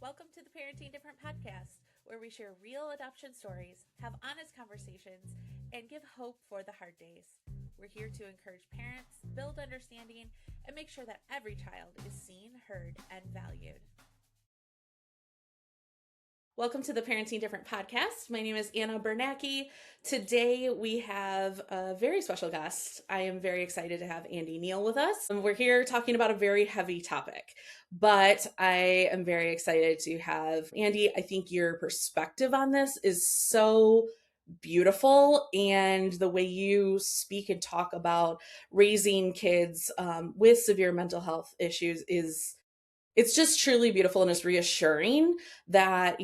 Welcome to the Parenting Different podcast, where we share real adoption stories, have honest conversations, and give hope for the hard days. We're here to encourage parents, build understanding, and make sure that every child is seen, heard, and valued. Welcome to the Parenting Different podcast. My name is Anna Bernacki. Today we have a very special guest. I am very excited to have Andy Neal with us. We're here talking about a very heavy topic, but I am very excited to have Andy. I think your perspective on this is so beautiful, and the way you speak and talk about raising kids with severe mental health issues it's just truly beautiful, and it's reassuring that,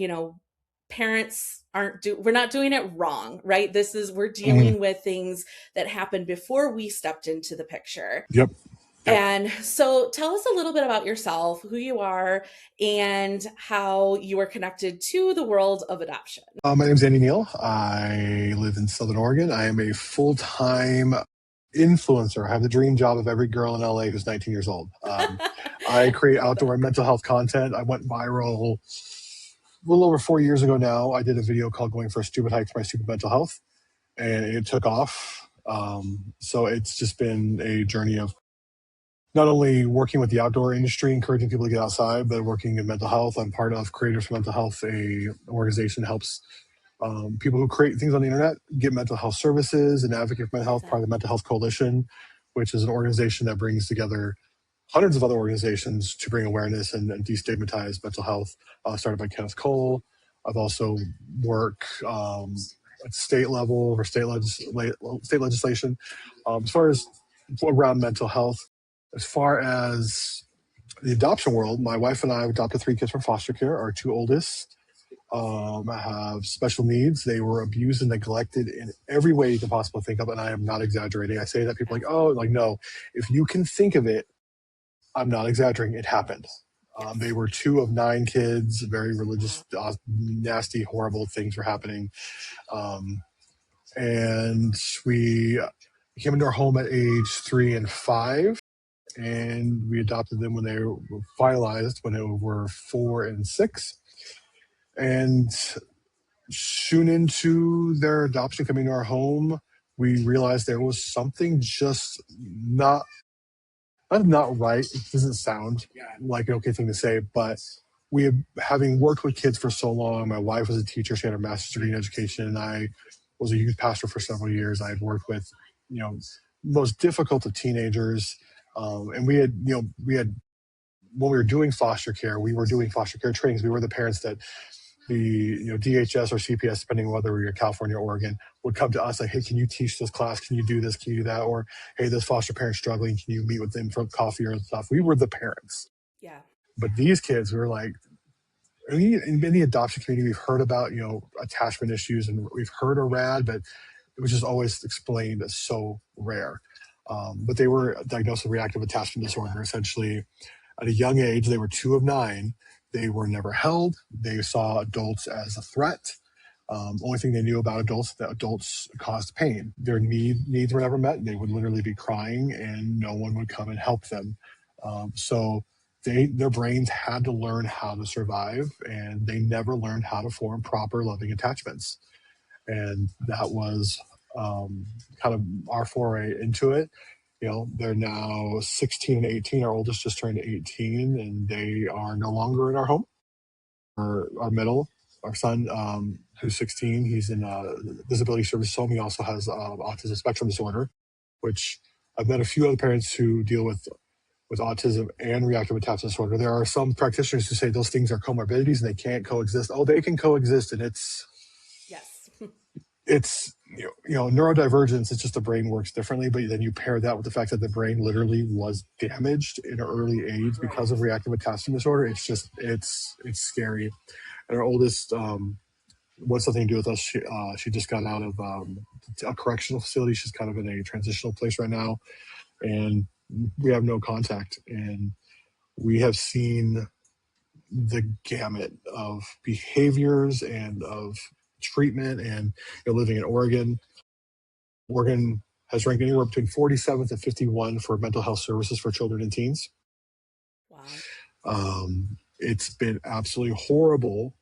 parents we're not doing it wrong, right? We're dealing with things that happened before we stepped into the picture. Yep. And so tell us a little bit about yourself, who you are, and how you are connected to the world of adoption. My name is Andy Neal. I live in Southern Oregon. I am a full-time influencer. I have the dream job of every girl in LA who's 19 years old. I create outdoor and mental health content. I went viral a little over 4 years ago now. I did a video called Going for a Stupid Hike to My Stupid Mental Health, and it took off. So it's just been a journey of not only working with the outdoor industry, encouraging people to get outside, but working in mental health. I'm part of Creators for Mental Health, an organization that helps people who create things on the internet get mental health services and advocate for mental health, part of the Mental Health Coalition, which is an organization that brings together hundreds of other organizations to bring awareness and destigmatize mental health, started by Kenneth Cole. I've also worked at state level for state legislation. As far as around mental health, as far as the adoption world, my wife and I adopted 3 kids from foster care. Our 2 oldest have special needs. They were abused and neglected in every way you can possibly think of, and I am not exaggerating. I say that, people are like, oh, like, no. If you can think of it, I'm not exaggerating. It happened. They were 2 of 9 kids, very religious, nasty, horrible things were happening. And we came into our home at age 3 and 5, and we adopted them when they were finalized, when they were 4 and 6. And soon into their adoption, coming to our home, we realized there was something just not right. It doesn't sound like an okay thing to say, but having worked with kids for so long, my wife was a teacher. She had her master's degree in education, and I was a youth pastor for several years. I had worked with, most difficult of teenagers. And we had, when we were doing foster care, we were doing foster care trainings. We were the parents that the DHS or CPS, depending on whether we're in California or Oregon, would come to us like, hey, can you teach this class? Can you do this? Can you do that? Or, hey, this foster parent's struggling. Can you meet with them for coffee or stuff? We were the parents. Yeah. But these kids, we were like, in the adoption community, we've heard about, attachment issues, and we've heard of RAD, but it was just always explained as so rare. But they were diagnosed with reactive attachment disorder. Essentially, at a young age, they were 2 of 9. They were never held. They saw adults as a threat. Only thing they knew about adults, that adults caused pain. Their needs were never met. They would literally be crying, and no one would come and help them. So their brains had to learn how to survive, and they never learned how to form proper loving attachments. And that was kind of our foray into it. They're now 16 and 18. Our oldest just turned 18, and they are no longer in our home. Our middle, our son, who's 16, he's in a disability service home. He also has autism spectrum disorder, which I've met a few other parents who deal with autism and reactive attachment disorder. There are some practitioners who say those things are comorbidities and they can't coexist. Oh, they can coexist, and it's neurodivergence. It's just the brain works differently, but then you pair that with the fact that the brain literally was damaged in an early age because of reactive attachment disorder. It's scary. And our oldest, wants something to do with us. She just got out of a correctional facility. She's kind of in a transitional place right now, and we have no contact. And we have seen the gamut of behaviors and of treatment. And living in Oregon has ranked anywhere between 47th and 51 for mental health services for children and teens. Wow. It's been absolutely horrible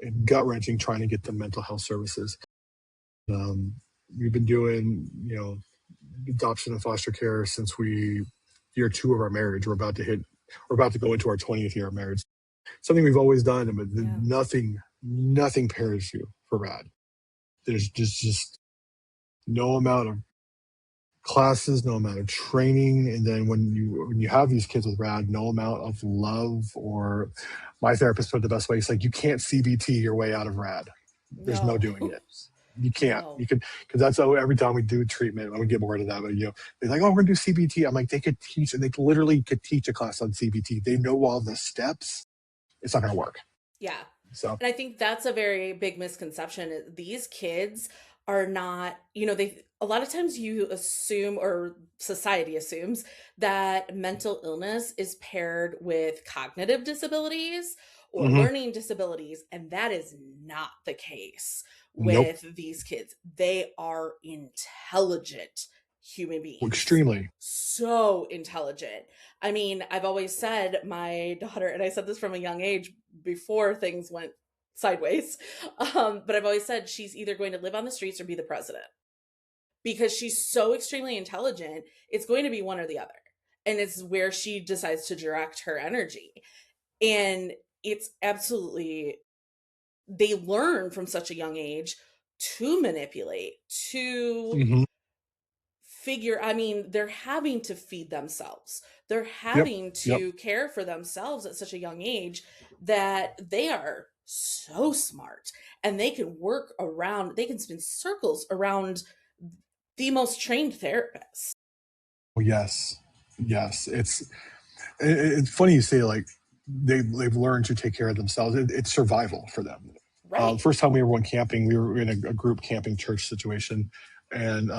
and gut wrenching trying to get the mental health services. Um, we've been doing, adoption and foster care since year 2 of our marriage. We're about to go into our 20th year of marriage. Something we've always done, but Yeah. nothing pairs you for RAD. There's just no amount of classes, no amount of training, and then when you have these kids with RAD, no amount of love. Or my therapist put it the best way. It's like you can't CBT your way out of RAD. There's no No. doing it. You can't. No. You can, because that's how every time we do treatment, I'm gonna get more into that. But they're like, "Oh, we're gonna do CBT." I'm like, they could teach, and they literally could teach a class on CBT. They know all the steps. It's not gonna work. Yeah. So, And I think that's a very big misconception. These kids are not, they a lot of times you assume, or society assumes, that mental illness is paired with cognitive disabilities or mhm. learning disabilities, and that is not the case Nope, with these kids. They are intelligent human beings. extremely. So intelligent. I mean, I've always said my daughter, and I said this from a young age before things went sideways, but I've always said she's either going to live on the streets or be the president, because she's so extremely intelligent. It's going to be one or the other. And it's where she decides to direct her energy. And it's absolutely, they learn from such a young age to manipulate, to Hmm. figure, I mean, they're having to feed themselves, they're Yep, having yep. to care for themselves at such a young age, that they are so smart, and they can work around, they can spin circles around the most trained therapists. Oh, yes, yes. It's funny you say, like, they've learned to take care of themselves. It's survival for them. Right. First time we ever went camping, we were in a group camping church situation, and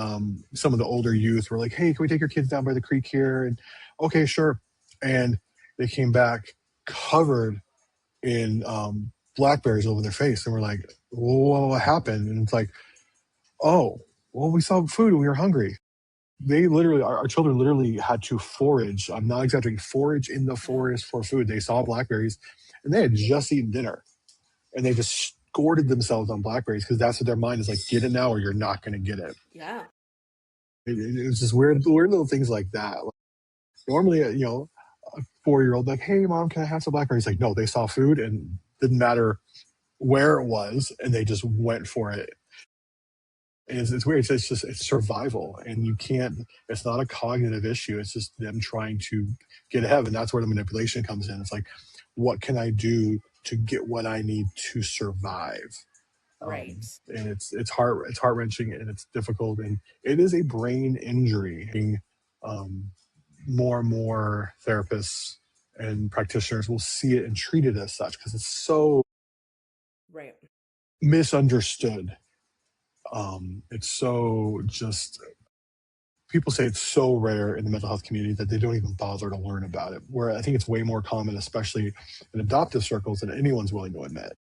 some of the older youth were like, "Hey, can we take your kids down by the creek here?" And okay, sure. And they came back covered in blackberries over their face, and we're like, "Whoa, what happened?" And it's like, "Oh, well, we saw food and we were hungry." They literally, our children literally had to forage. I'm not exaggerating, forage in the Yeah. forest for food. They saw blackberries, and they had just eaten dinner, and they just gorted themselves on blackberries because that's what their mind is like: get it now, or you're not going to get it. Yeah. It was just weird little things like that. Like, normally, a 4-year-old like, "Hey, mom, can I have some blackberries?" Like, no, they saw food and didn't matter where it was, and they just went for it. And it's weird. It's survival, and you can't. It's not a cognitive issue. It's just them trying to get ahead, and that's where the manipulation comes in. It's like, what can I do to get what I need to survive? Right. And it's heart wrenching, and it's difficult, and it is a brain injury. Um, More and more therapists and practitioners will see it and treat it as such because it's so Right. misunderstood. It's so just people say it's so rare in the mental health community that they don't even bother to learn about it. Where I think it's way more common, especially in adoptive circles, than anyone's willing to admit.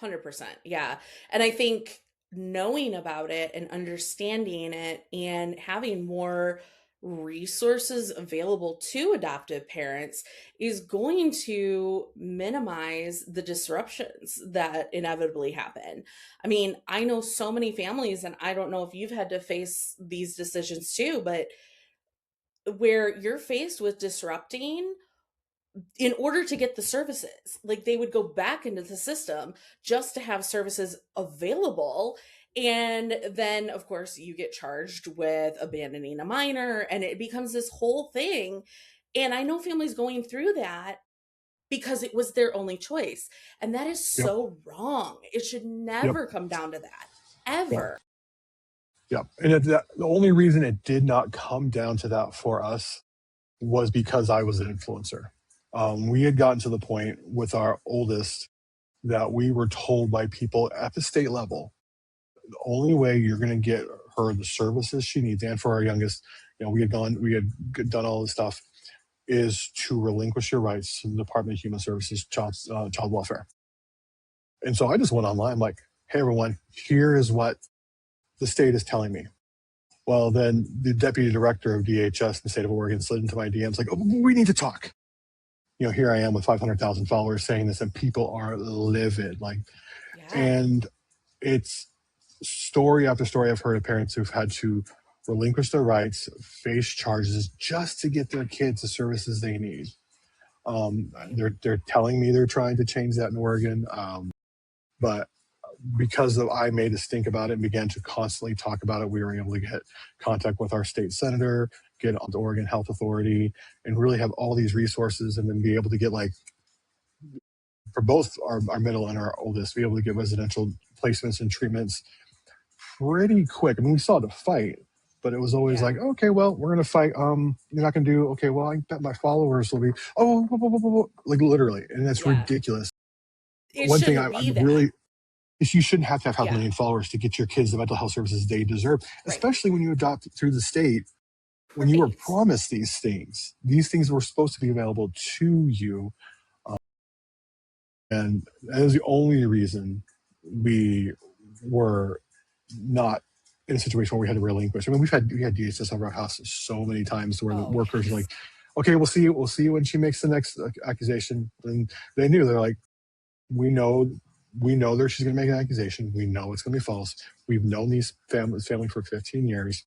100%. Yeah. And I think knowing about it and understanding it and having more resources available to adoptive parents is going to minimize the disruptions that inevitably happen. I mean, I know so many families, and I don't know if you've had to face these decisions too, but where you're faced with disrupting in order to get the services. Like, they would go back into the system just to have services available. And then, of course, you get charged with abandoning a minor, and it becomes this whole thing. And I know families going through that because it was their only choice. And that is Yep, so wrong. It should yep, never come down to that, yep, ever. yep. And the only reason it did not come down to that for us was because I was an influencer. We had gotten to the point with our oldest that we were told by people at the state level, the only way you're going to get her the services she needs, and for our youngest, we had done all this stuff, is to relinquish your rights to the Department of Human Services, child welfare. And so I just went online. I'm like, "Hey, everyone, here is what the state is telling me." Well, then the deputy director of DHS in the state of Oregon slid into my DMs like, "Oh, we need to talk." here I am with 500,000 followers saying this, and people are livid. Yeah. And it's story after story I've heard of parents who've had to relinquish their rights, face charges just to get their kids the services they need. Right. They're telling me they're trying to change that in Oregon, but because I made us think about it and began to constantly talk about it, we were able to get contact with our state senator, get on the Oregon Health Authority, and really have all these resources, and then be able to get, like, for both our middle and our oldest, be able to get residential placements and treatments pretty quick. I mean, we still had to fight, but it was always Yeah. like, okay, well, we're gonna fight. You're not gonna do okay. Well, I bet my followers will be like literally, and that's Yeah. ridiculous. It One thing shouldn't I'm be that. really is you shouldn't have to have half a Yeah. million followers to get your kids the mental health services they deserve, Right. especially when you adopt through the state. When you were Right. promised these things were supposed to be available to you, and that is the only reason we were not in a situation where we had to relinquish. I mean, we had DHS over our house so many times where the Oh, workers are yes. like, "Okay, we'll see you when she makes the next accusation." And they knew, they're like, "We know that she's going to make an accusation. We know it's going to be false. We've known these family for 15 years.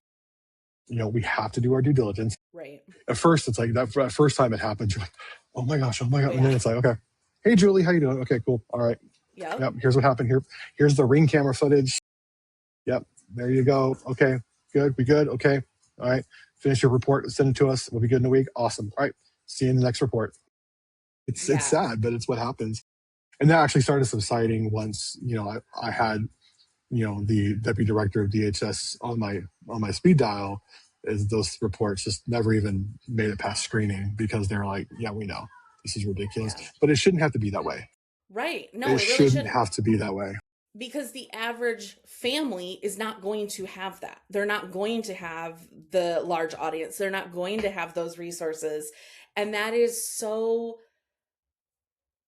We have to do our due diligence." Right. At first, it's like that first time it happens, you're like, "Oh my gosh, oh my Oh, god!" And yeah. then it's like, "Okay, hey Julie, how you doing? Okay, cool, all right, Yep. yep. Here's what happened. Here's the ring camera footage. Yep, there you go. Okay, good. We good? Okay, all right. Finish your report. Send it to us. We'll be good in a week. Awesome. All right. See you in the next report." It's Yeah. sad, but it's what happens. And that actually started subsiding once I had the deputy director of DHS on my speed dial. Is those reports just never even made it past screening because they're like, "Yeah, we know this is ridiculous," Yeah. but it shouldn't have to be that way. Right. No, It it really shouldn't shouldn't. have to be that way. Because the average family is not going to have that. They're not going to have the large audience. They're not going to have those resources. And that is so,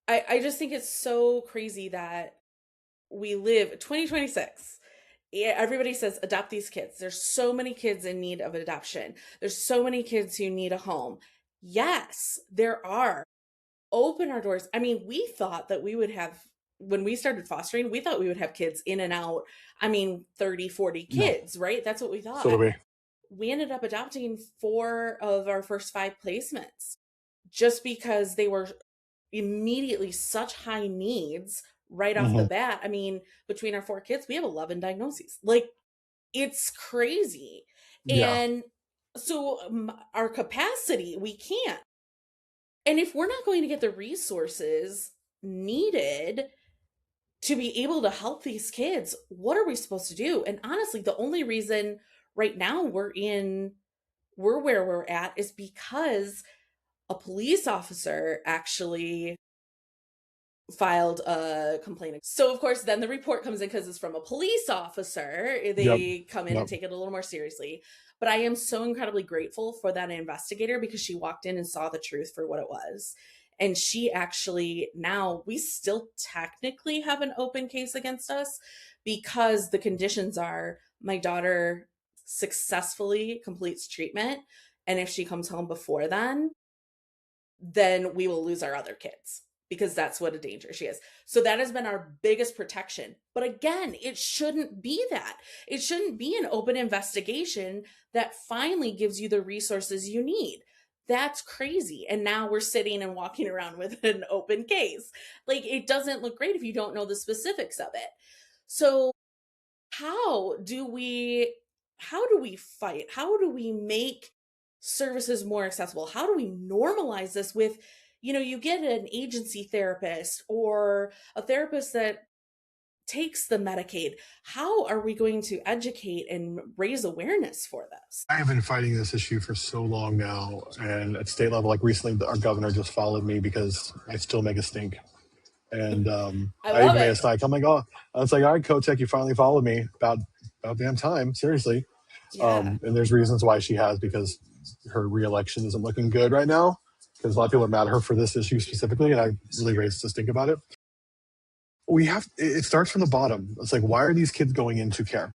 I just think it's so crazy that we live 2026. Yeah, everybody says adopt these kids. There's so many kids in need of adoption. There's so many kids who need a home. Yes, there are. Open our doors. I mean, we thought that we would have, when we started fostering, we thought we would have kids in and out. I mean, 30, 40 No, kids, right? That's what we so thought. do we. We ended up adopting 4 of our first 5 placements just because they were immediately such high needs right off the Hmm. bat. I mean, between our 4 kids, we have 11 diagnoses. Like, it's crazy. Yeah, And so our capacity, we can't. And if we're not going to get the resources needed to be able to help these kids, what are we supposed to do? And honestly, the only reason right now we're where we're at is because a police officer actually filed a complaint. So of course, then the report comes in because it's from a police officer. yep, They come in and yep. take it a little more seriously. But I am so incredibly grateful for that investigator because she walked in and saw the truth for what it was. And she actually, now we still technically have an open case against us because the conditions are my daughter successfully completes treatment. And if she comes home before then we will lose our other kids because that's what a danger she is. So that has been our biggest protection. But again, it shouldn't be that. It shouldn't be an open investigation that finally gives you the resources you need. That's crazy. And now we're sitting and walking around with an open case. Like, it doesn't look great if you don't know the specifics of it. So how do we how do we fight? How do we make services more accessible? How do we normalize this with, you get an agency therapist or a therapist that takes the Medicaid. How are we going to educate and raise awareness for this? I have been fighting this issue for so long now, and at state level, like recently, our governor just followed me because I still make a stink. And I I love even made a it. snide. I'm like, "Oh," I was like, "All right, Kotek, you finally followed me about damn time, seriously." Yeah, And there's reasons why she has, because her reelection isn't looking good right now. Because a lot of people are mad at her for this issue specifically, and I really raised to stink about it. It starts from the bottom. It's like, why are these kids going into care?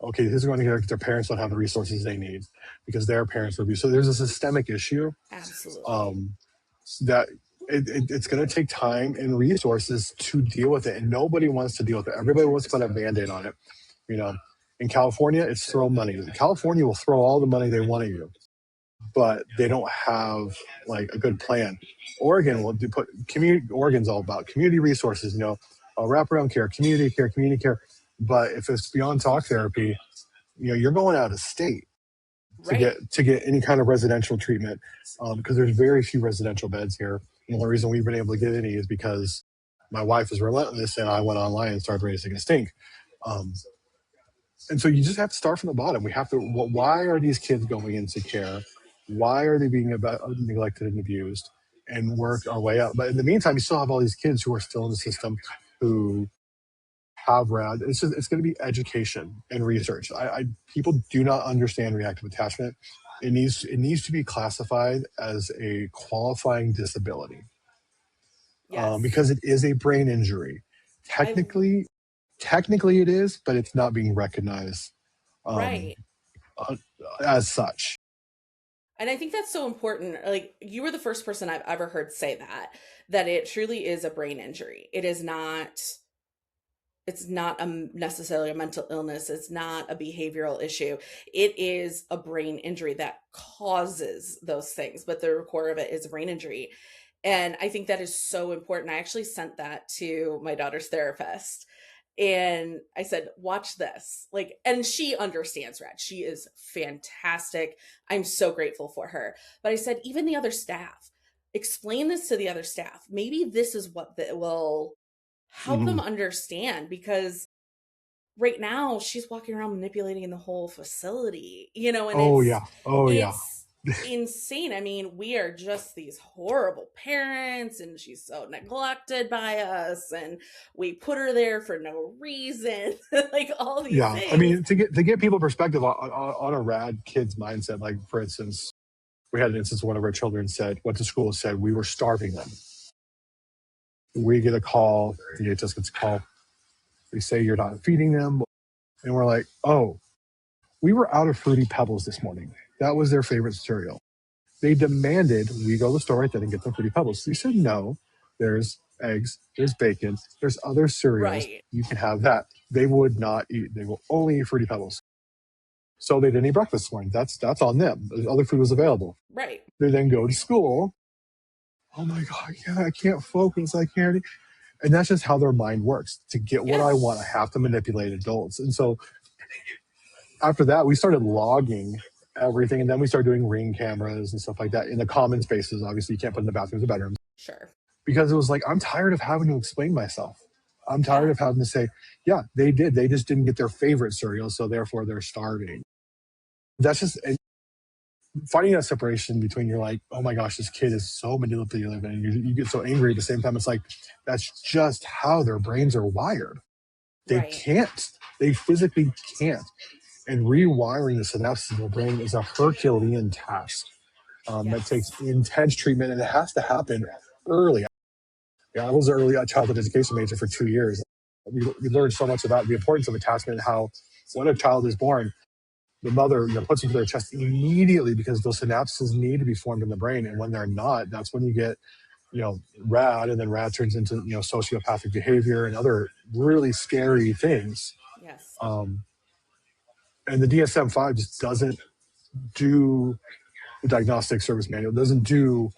Okay, who's going to care because their parents don't have the resources they need because their parents were abused. So there's a systemic issue absolutely. um, that it's going to take time and resources to deal with it, and nobody wants to deal with it. Everybody wants to put a band-aid on it. You know, in California, it's throw money. California will throw all the money they want at you, but they don't have like a good plan. Oregon Right. will do put community. Oregon's all about community resources. You know, wraparound care, community care, community care. But if it's beyond talk therapy, you know, you're going out of state Right. to get any kind of residential treatment, because there's very few residential beds here. And the only reason we've been able to get any is because my wife is relentless, and I went online and started raising a stink. Um, and so you just have to start from the bottom. We have to. Why are these kids going into care? Why are they being neglected and abused? And work our way up. But in the meantime, you still have all these kids who are still in the system who have RAD. It's going to be education and research. People do not understand reactive attachment. It needs to be classified as a qualifying disability, Yes. because it is a brain injury. I Technically, technically it is, but it's not being recognized um, right. uh, as such. And I think that's so important. Like you were the first person I've ever heard say that it truly is a brain injury. It is not, it's not necessarily a mental illness. It's not a behavioral issue. It is a brain injury that causes those things, but the core of it is a brain injury. And I think that is so important. I actually sent that to my daughter's therapist. And I said, watch this. Like, and she understands RAD. She is fantastic. I'm so grateful for her. But I said, even the other staff, explain this to the other staff. Maybe this is what that will help them Mhm. understand, because right now she's walking around manipulating the whole facility, you know, and Oh yeah. Oh yeah. it's insane. I mean, we are just these horrible parents, and she's so neglected by us, and we put her there for no reason. Like all these Yeah. I things. mean, to get people perspective on a RAD kid's mindset, like for instance, we had an instance one of our children said, went to school and said, we were starving them. We get a call, the DHS gets a call. They say you're not feeding them. And we're like, oh, we were out of Fruity Pebbles this morning. That was their favorite cereal. They demanded we go to the store right then and get them Fruity Pebbles. We said, no, there's eggs, there's bacon, there's other cereals. Right. You can have that. They would not eat. They will only eat Fruity Pebbles. So they didn't eat breakfast this morning. That's on them. Other food was available. Right. They then go to school. Oh my God, yeah, I can't focus. I can't. And that's just how their mind works. To get what Yeah. I want, I have to manipulate adults. And so after that, we started logging everything. And then we started doing ring cameras and stuff like that in the common spaces. Obviously, you can't put in the bathrooms or bedrooms, Sure. because it was like, I'm tired of having to explain myself. I'm tired Yeah. of having to say, yeah, they did. They just didn't get their favorite cereal. So therefore, they're starving. That's just, finding that separation between, you're like, oh my gosh, this kid is so manipulative, and you get so angry at the same time. It's like, that's just how their brains are wired. They Right. can't, they physically can't. And rewiring the synapses in the brain is a Herculean task, that takes Yes. intense treatment, and it has to happen early. Yeah, I was an early childhood education major for 2 years. We learned so much about the importance of attachment, and how when a child is born, the mother, puts them to their chest immediately, because those synapses need to be formed in the brain. And when they're not, that's when you get, RAD, and then RAD turns into, sociopathic behavior and other really scary things. Yes. Um, and the DSM-5 just doesn't do, the diagnostic service manual doesn't do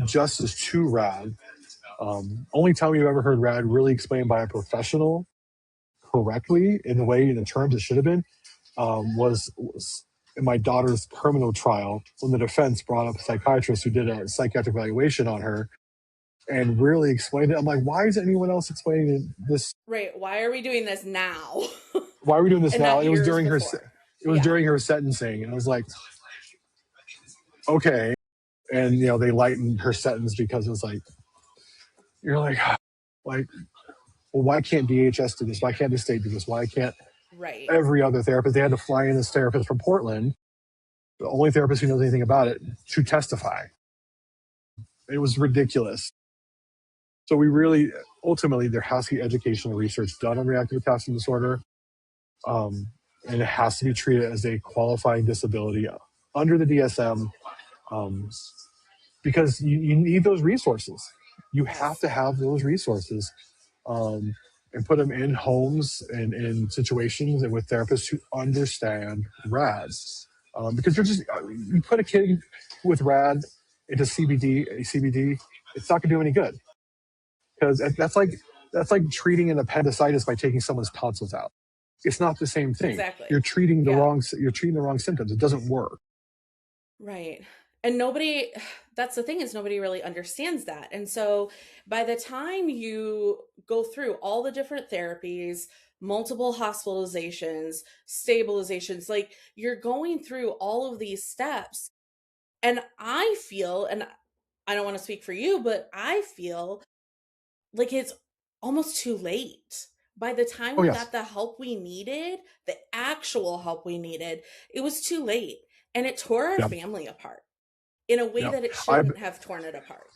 justice to RAD. Only time you've ever heard RAD really explained by a professional correctly in the way, in the terms it should have been, was in my daughter's criminal trial, when the defense brought up a psychiatrist who did a psychiatric evaluation on her and really explained it. I'm like, why is anyone else explaining this? Right. Why are we doing this now? Why are we doing this And now? not And it was years during her, before. it was Yeah. during her sentencing, and I was like, okay. And they lightened her sentence, because it was like, you're like, well, why can't DHS do this? Why can't the state do this? Why can't Right. every other therapist? They had to fly in this therapist from Portland, the only therapist who knows anything about it, to testify. It was ridiculous. So we really, ultimately, there has to be educational research done on reactive attachment disorder, and it has to be treated as a qualifying disability under the DSM, um, because you need those resources. You have Yes. to have those resources, um, and put them in homes and in situations and with therapists who understand RADs. Because you put a kid with RAD into CBD, it's not going to do any good, because that's like treating an appendicitis by taking someone's tonsils out. It's not the same thing. Exactly. You're treating the Yeah. wrong symptoms. It doesn't work. Right. And nobody, that's the thing, is nobody really understands that. And so by the time you go through all the different therapies, multiple hospitalizations, stabilizations, like you're going through all of these steps. And I feel, and I don't want to speak for you, but I feel like it's almost too late. By the time Oh we yes, got the help we needed, the actual help we needed, it was too late. And it tore our yeah, family apart in a way yeah. that it I've shouldn't have torn it apart.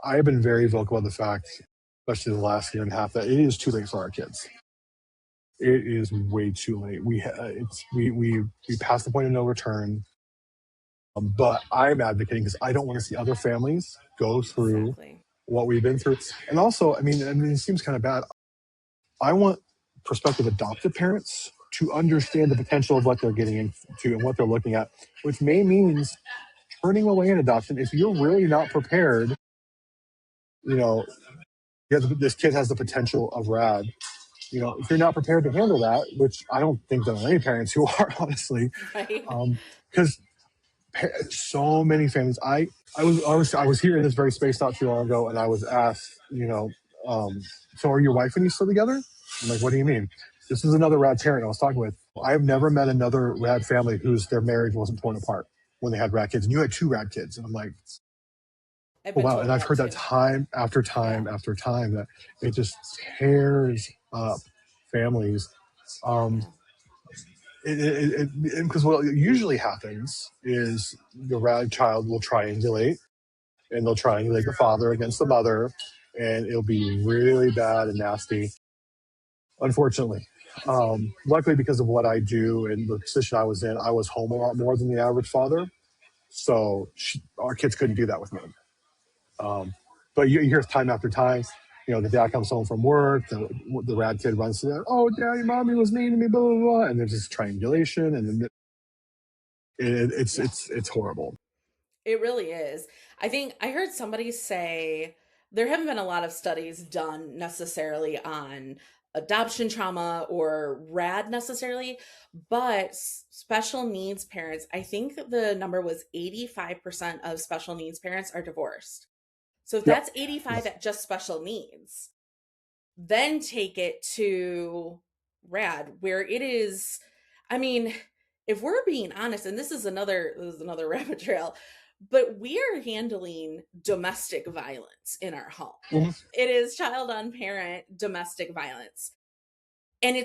I have been very vocal about the fact, especially the last year and a half, that it is too late for our kids. It is way too late. We passed the point of no return. But I'm advocating because I don't want to see other families go through Exactly. what we've been through. And also, I mean, it seems kind of bad. I want prospective adoptive parents to understand the potential of what they're getting into and what they're looking at, which may means turning away an adoption if you're really not prepared. You know, this kid has the potential of RAD. If you're not prepared to handle that, which I don't think there are any parents who are, honestly, Right. because so many families. I was here in this very space not too long ago, and I was asked, um, so are your wife and you still together? I'm like, what do you mean? This is another rad parent I was talking with. I've never met another rad family whose their marriage wasn't torn apart when they had rad kids, and you had two rad kids, and I'm like, I've oh been wow. told And I've that heard that too. time after Yeah. time after time, that it just tears up families. Um, Yeah. because what usually happens is the rad child will triangulate, and they'll triangulate the father against the mother, and it'll be really bad and nasty, unfortunately. Luckily, because of what I do and the position I was in, I was home a lot more than the average father. So our kids couldn't do that with me. Um, but you hear time after time, the dad comes home from work, the rad kid runs to that, oh, daddy, mommy was mean to me, blah, blah, blah. And there's this triangulation, and then it's Yeah. it's horrible. It really is. I think I heard somebody say there haven't been a lot of studies done necessarily on adoption trauma or RAD necessarily, but special needs parents, I think the number was 85% of special needs parents are divorced. So if Yep. that's 85 Yep. at just special needs, then take it to RAD, where it is, I mean, if we're being honest, and this is another rabbit trail, but we are handling domestic violence in our home. Mhm. It is child on parent domestic violence. And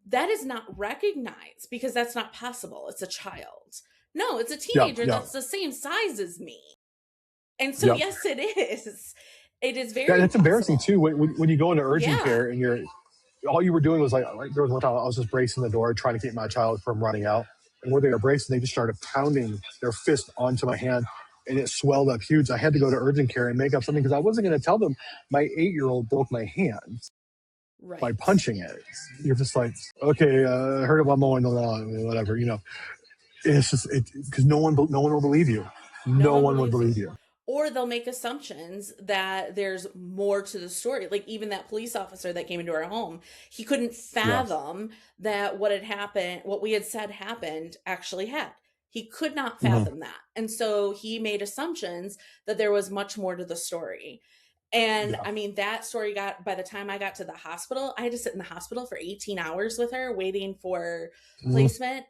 that is not recognized because that's not possible. It's a child. No, it's a Yep. teenager Yep. that's the same size as me. And so, Yep. yes, it is. It is Yeah, very that's embarrassing too. possible. When you go into urgent Yeah. care and all you were doing was like there was one time I was just bracing the door trying to keep my child from running out, and where they were bracing, they just started pounding their fist onto my hand, and it swelled up huge. I had to go to urgent care and make up something because I wasn't going to tell them my 8-year-old broke my hand by Right. punching it. You're just like, okay, I heard about mowing the lawn, whatever. It's just because no one will believe you. No No one one would believes believe you. you. Or they'll make assumptions that there's more to the story. Like even that police officer that came into our home, he couldn't Yeah. fathom that what had happened, what we had said happened, actually had. He could not Mhm. fathom that. And so he made assumptions that there was much more to the story. And Yeah. I mean, that story by the time I got to the hospital, I had to sit in the hospital for 18 hours with her waiting for Mhm. placement.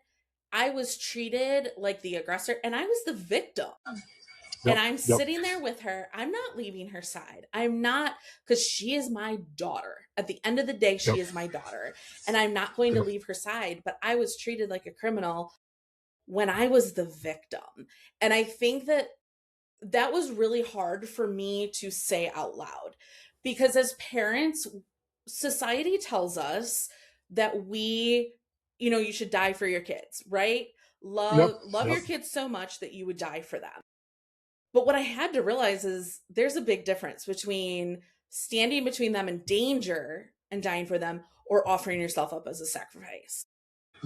I was treated like the aggressor and I was the victim. And Yep. I'm Yep. sitting there with her. I'm not leaving her side. I'm not, because she is my daughter. At the end of the day, Yep. she is my daughter. And I'm not going to Yep. leave her side. But I was treated like a criminal when I was the victim. And I think that that was really hard for me to say out loud because as parents, society tells us that you should die for your kids, right? Yep. Love Yep. your kids so much that you would die for them. But what I had to realize is there's a big difference between standing between them and danger and dying for them or offering yourself up as a sacrifice.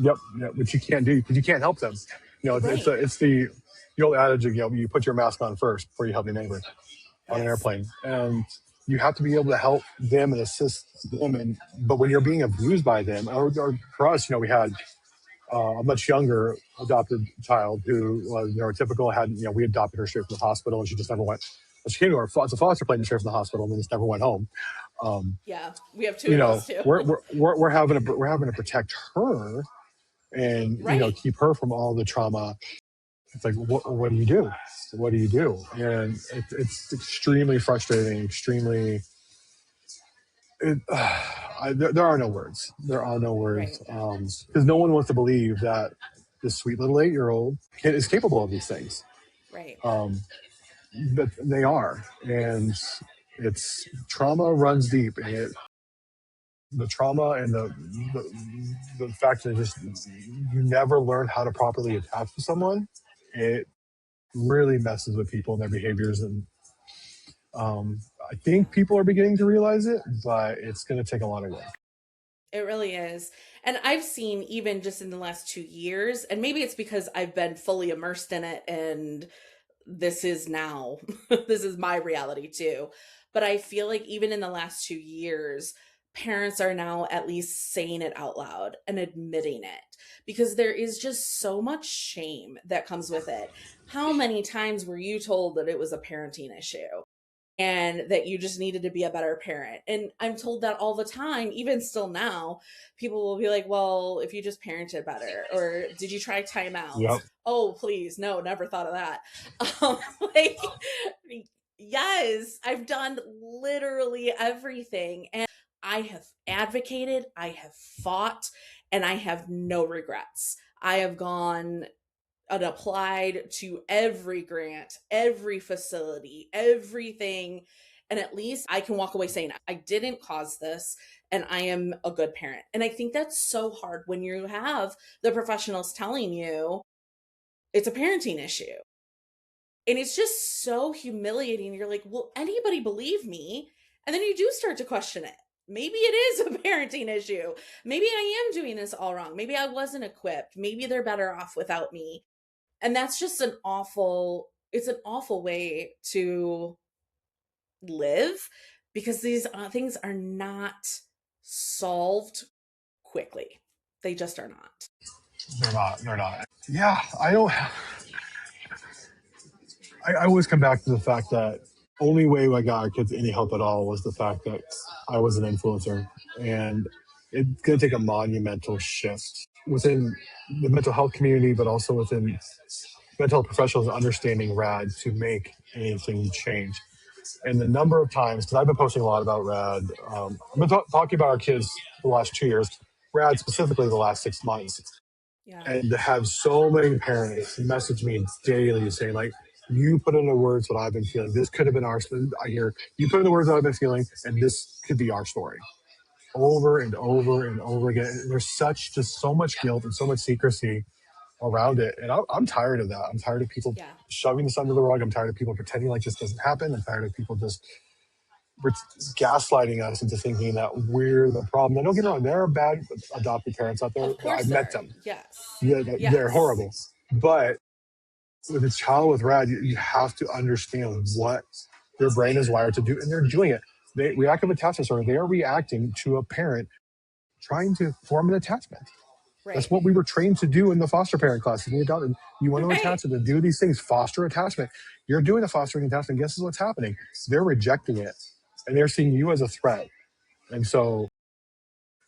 Yep, yep. Which you can't do because you can't help them. Right. It's the old adage of you put your mask on first before you help your neighbor on an Yes. airplane, and you have to be able to help them and assist them. And but when you're being abused by them, or for us, we had a much younger adopted child who was neurotypical. Had we adopted her straight from the hospital, and she just never went. She came to our as a foster plane straight from the hospital, and then just never went home. Um, Yeah. We have two of those too. we're having to protect her and Right. keep her from all the trauma. It's like what do you do? What do you do? And it's extremely frustrating, extremely there are no words. There are no words Right. because no one wants to believe that this sweet little 8-year-old kid is capable of these things. Right. Um, but they are, and it's trauma runs deep, and the trauma and the fact that just you never learn how to properly attach to someone. It really messes with people and their behaviors, and I Yeah. think people are beginning to realize it, but it's going to take a lot of work. It really is. And I've seen even just in the last 2 years, and maybe it's because I've been fully immersed in it and this is now, this is my reality too. But I feel like even in the last 2 years, parents are now at least saying it out loud and admitting it because there is just so much shame that comes with it. How many times were you told that it was a parenting issue? And that you just needed to be a better parent. And I'm told that all the time, even still now, people will be like, well, if you just parented better, or did you try timeouts? Yep. Oh, please, no, never thought of that. Like, yes, I've done literally everything. And I have advocated, I have fought, and I have no regrets. I have gone and applied to every grant, every facility, everything. And at least I can walk away saying, I didn't cause this and I am a good parent. And I think that's so hard when you have the professionals telling you it's a parenting issue. And it's just so humiliating. You're like, will anybody believe me? And then you do start to question it. Maybe it is a parenting issue. Maybe I am doing this all wrong. Maybe I wasn't equipped. Maybe they're better off without me. And that's just it's an awful way to live because these things are not solved quickly. They just are not. They're not. They're not. Yeah, I don't. I always come back to the fact that only way I got our kids any help at all was the fact that I was an influencer, and it's going to take a monumental shift within the mental health community, but also within mental health professionals understanding RAD to make anything change. And the number of times, because I've been posting a lot about RAD, I've been talking about our kids the last 2 years, RAD specifically the last 6 months, Yeah. and to have so many parents message me daily saying like, you put into words what I've been feeling, this could have been our, I hear you put in the words that I've been feeling, and this could be our story, over and over and over again. And there's just so much guilt and so much secrecy around it, and I'm tired of that. I'm tired of people Yeah. shoving this under the rug. I'm tired of people pretending like this doesn't happen. I'm tired of people just gaslighting us into thinking that we're the problem. And don't get me wrong, there are bad adopted parents out there. Of course I've there met are. them. Yes. Yeah, they're Yes. horrible. But with a child with RAD, you have to understand what their brain is wired to do, and they're doing it. Reactive attachment disorder, they are reacting to a parent trying to form an attachment. That's Right. what we were trained to do in the foster parent class. And you want to Right. attach it to do these things, foster attachment. You're doing the fostering attachment. Guess what's happening? They're rejecting it, and they're seeing you as a threat. And so,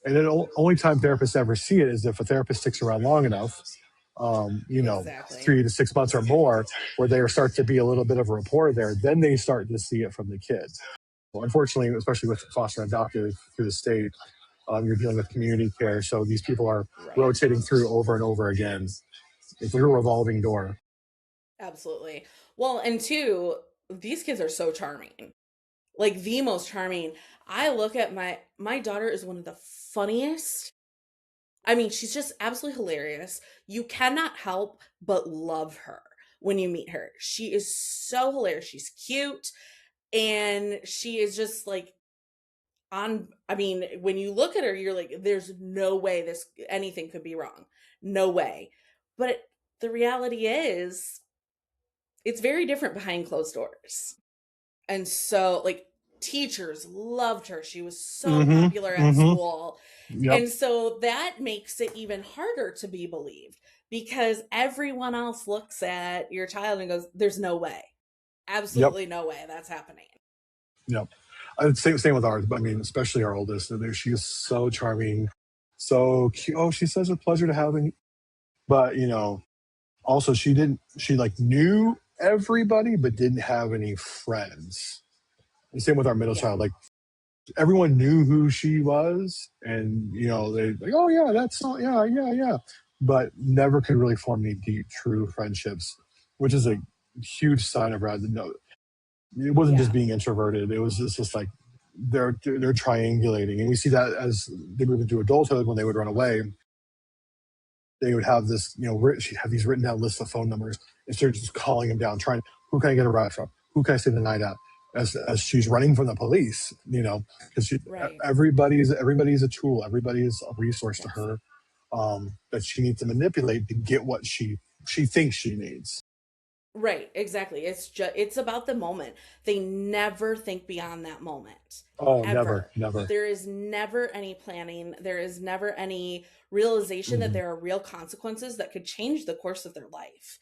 and the only time therapists ever see it is if a therapist sticks around long enough, Exactly. 3 to 6 months or more, where they start to be a little bit of a rapport there. Then they start to see it from the kids. Well, unfortunately, especially with foster and adoptive through the state, you're dealing with community care. So these people are Right. rotating through over and over again. It's like a revolving door. Absolutely. Well, and two, these kids are so charming. Like the most charming. I look at my daughter is one of the funniest. I mean, she's just absolutely hilarious. You cannot help but love her. when you meet her. She is so hilarious. She's cute, and she is just like I mean, when you look at her, you're like, there's no way this anything could be wrong. No way. But the reality is, it's very different behind closed doors. And so, like, teachers loved her. She was so Mm-hmm. popular at Mm-hmm. school. Yep. And so that makes it even harder to be believed because everyone else looks at your child and goes, there's no way. Yep. Absolutely no way that's happening. Yep. Same with ours. But I mean, especially our oldest. She is so charming, so cute. Oh, she's such a pleasure to have. But also she like knew everybody, but didn't have any friends. And same with our middle Yeah. child. Like everyone knew who she was, and they like, oh yeah, that's so yeah, yeah, yeah, but never could really form any deep, true friendships, which is a huge sign of RAD. No, it wasn't just Yeah. being introverted. It was just like they're triangulating, and we see that as they move into adulthood when they would run away. They would have this, she'd have these written down lists of phone numbers, and start just calling them down, trying, who can I get a ride from? Who can I stay the night at? As she's running from the police, because Right. everybody's a tool, everybody's a resource to Yes. her, that she needs to manipulate to get what she thinks she needs. Right, exactly. It's about the moment. They never think beyond that moment. Oh, never, Ever. never. There is never any planning. There is never any realization that Mhm. there are real consequences that could change the course of their life.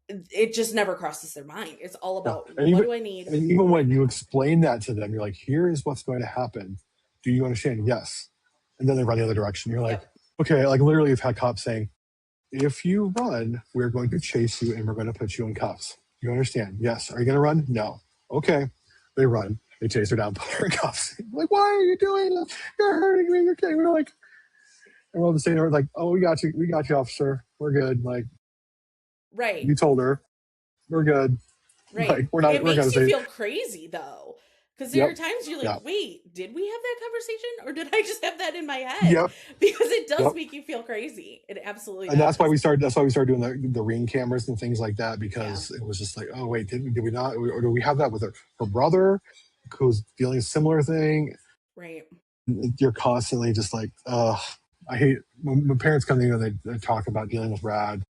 It just never crosses their mind. It's all Yeah, about and what even do I need and even right when you now. explain that to them, you're like, here is what's going to happen. Do you understand? Yes. And then they run the other direction. You're like, Yep. okay, like literally, you've had cops saying, if you run, we're going to chase you and we're going to put you in cuffs. You understand? Yes. Are you going to run? No. Okay. They run. They chase her down, put her in cuffs. Like, why are you doing this? You're hurting me. You're kidding. We're like, and we're all the same. We're like, oh, we got you. We got you, officer. We're good. Like, Right. you told her. We're good. Right. Like, we're not It going makes to you say, feel crazy though. Because there yep. are times you're like, Yeah. wait, did we have that conversation? Or did I just have that in my head? Yep. Because it does Yep. make you feel crazy. It absolutely And that's why does. we started. That's why we started doing the ring cameras and things like that, Yeah. because it was just like, oh wait, did we not, or do we have that with her brother who's feeling a similar thing? Right. You're constantly just like, I hate when parents come in and they talk about dealing with RAD.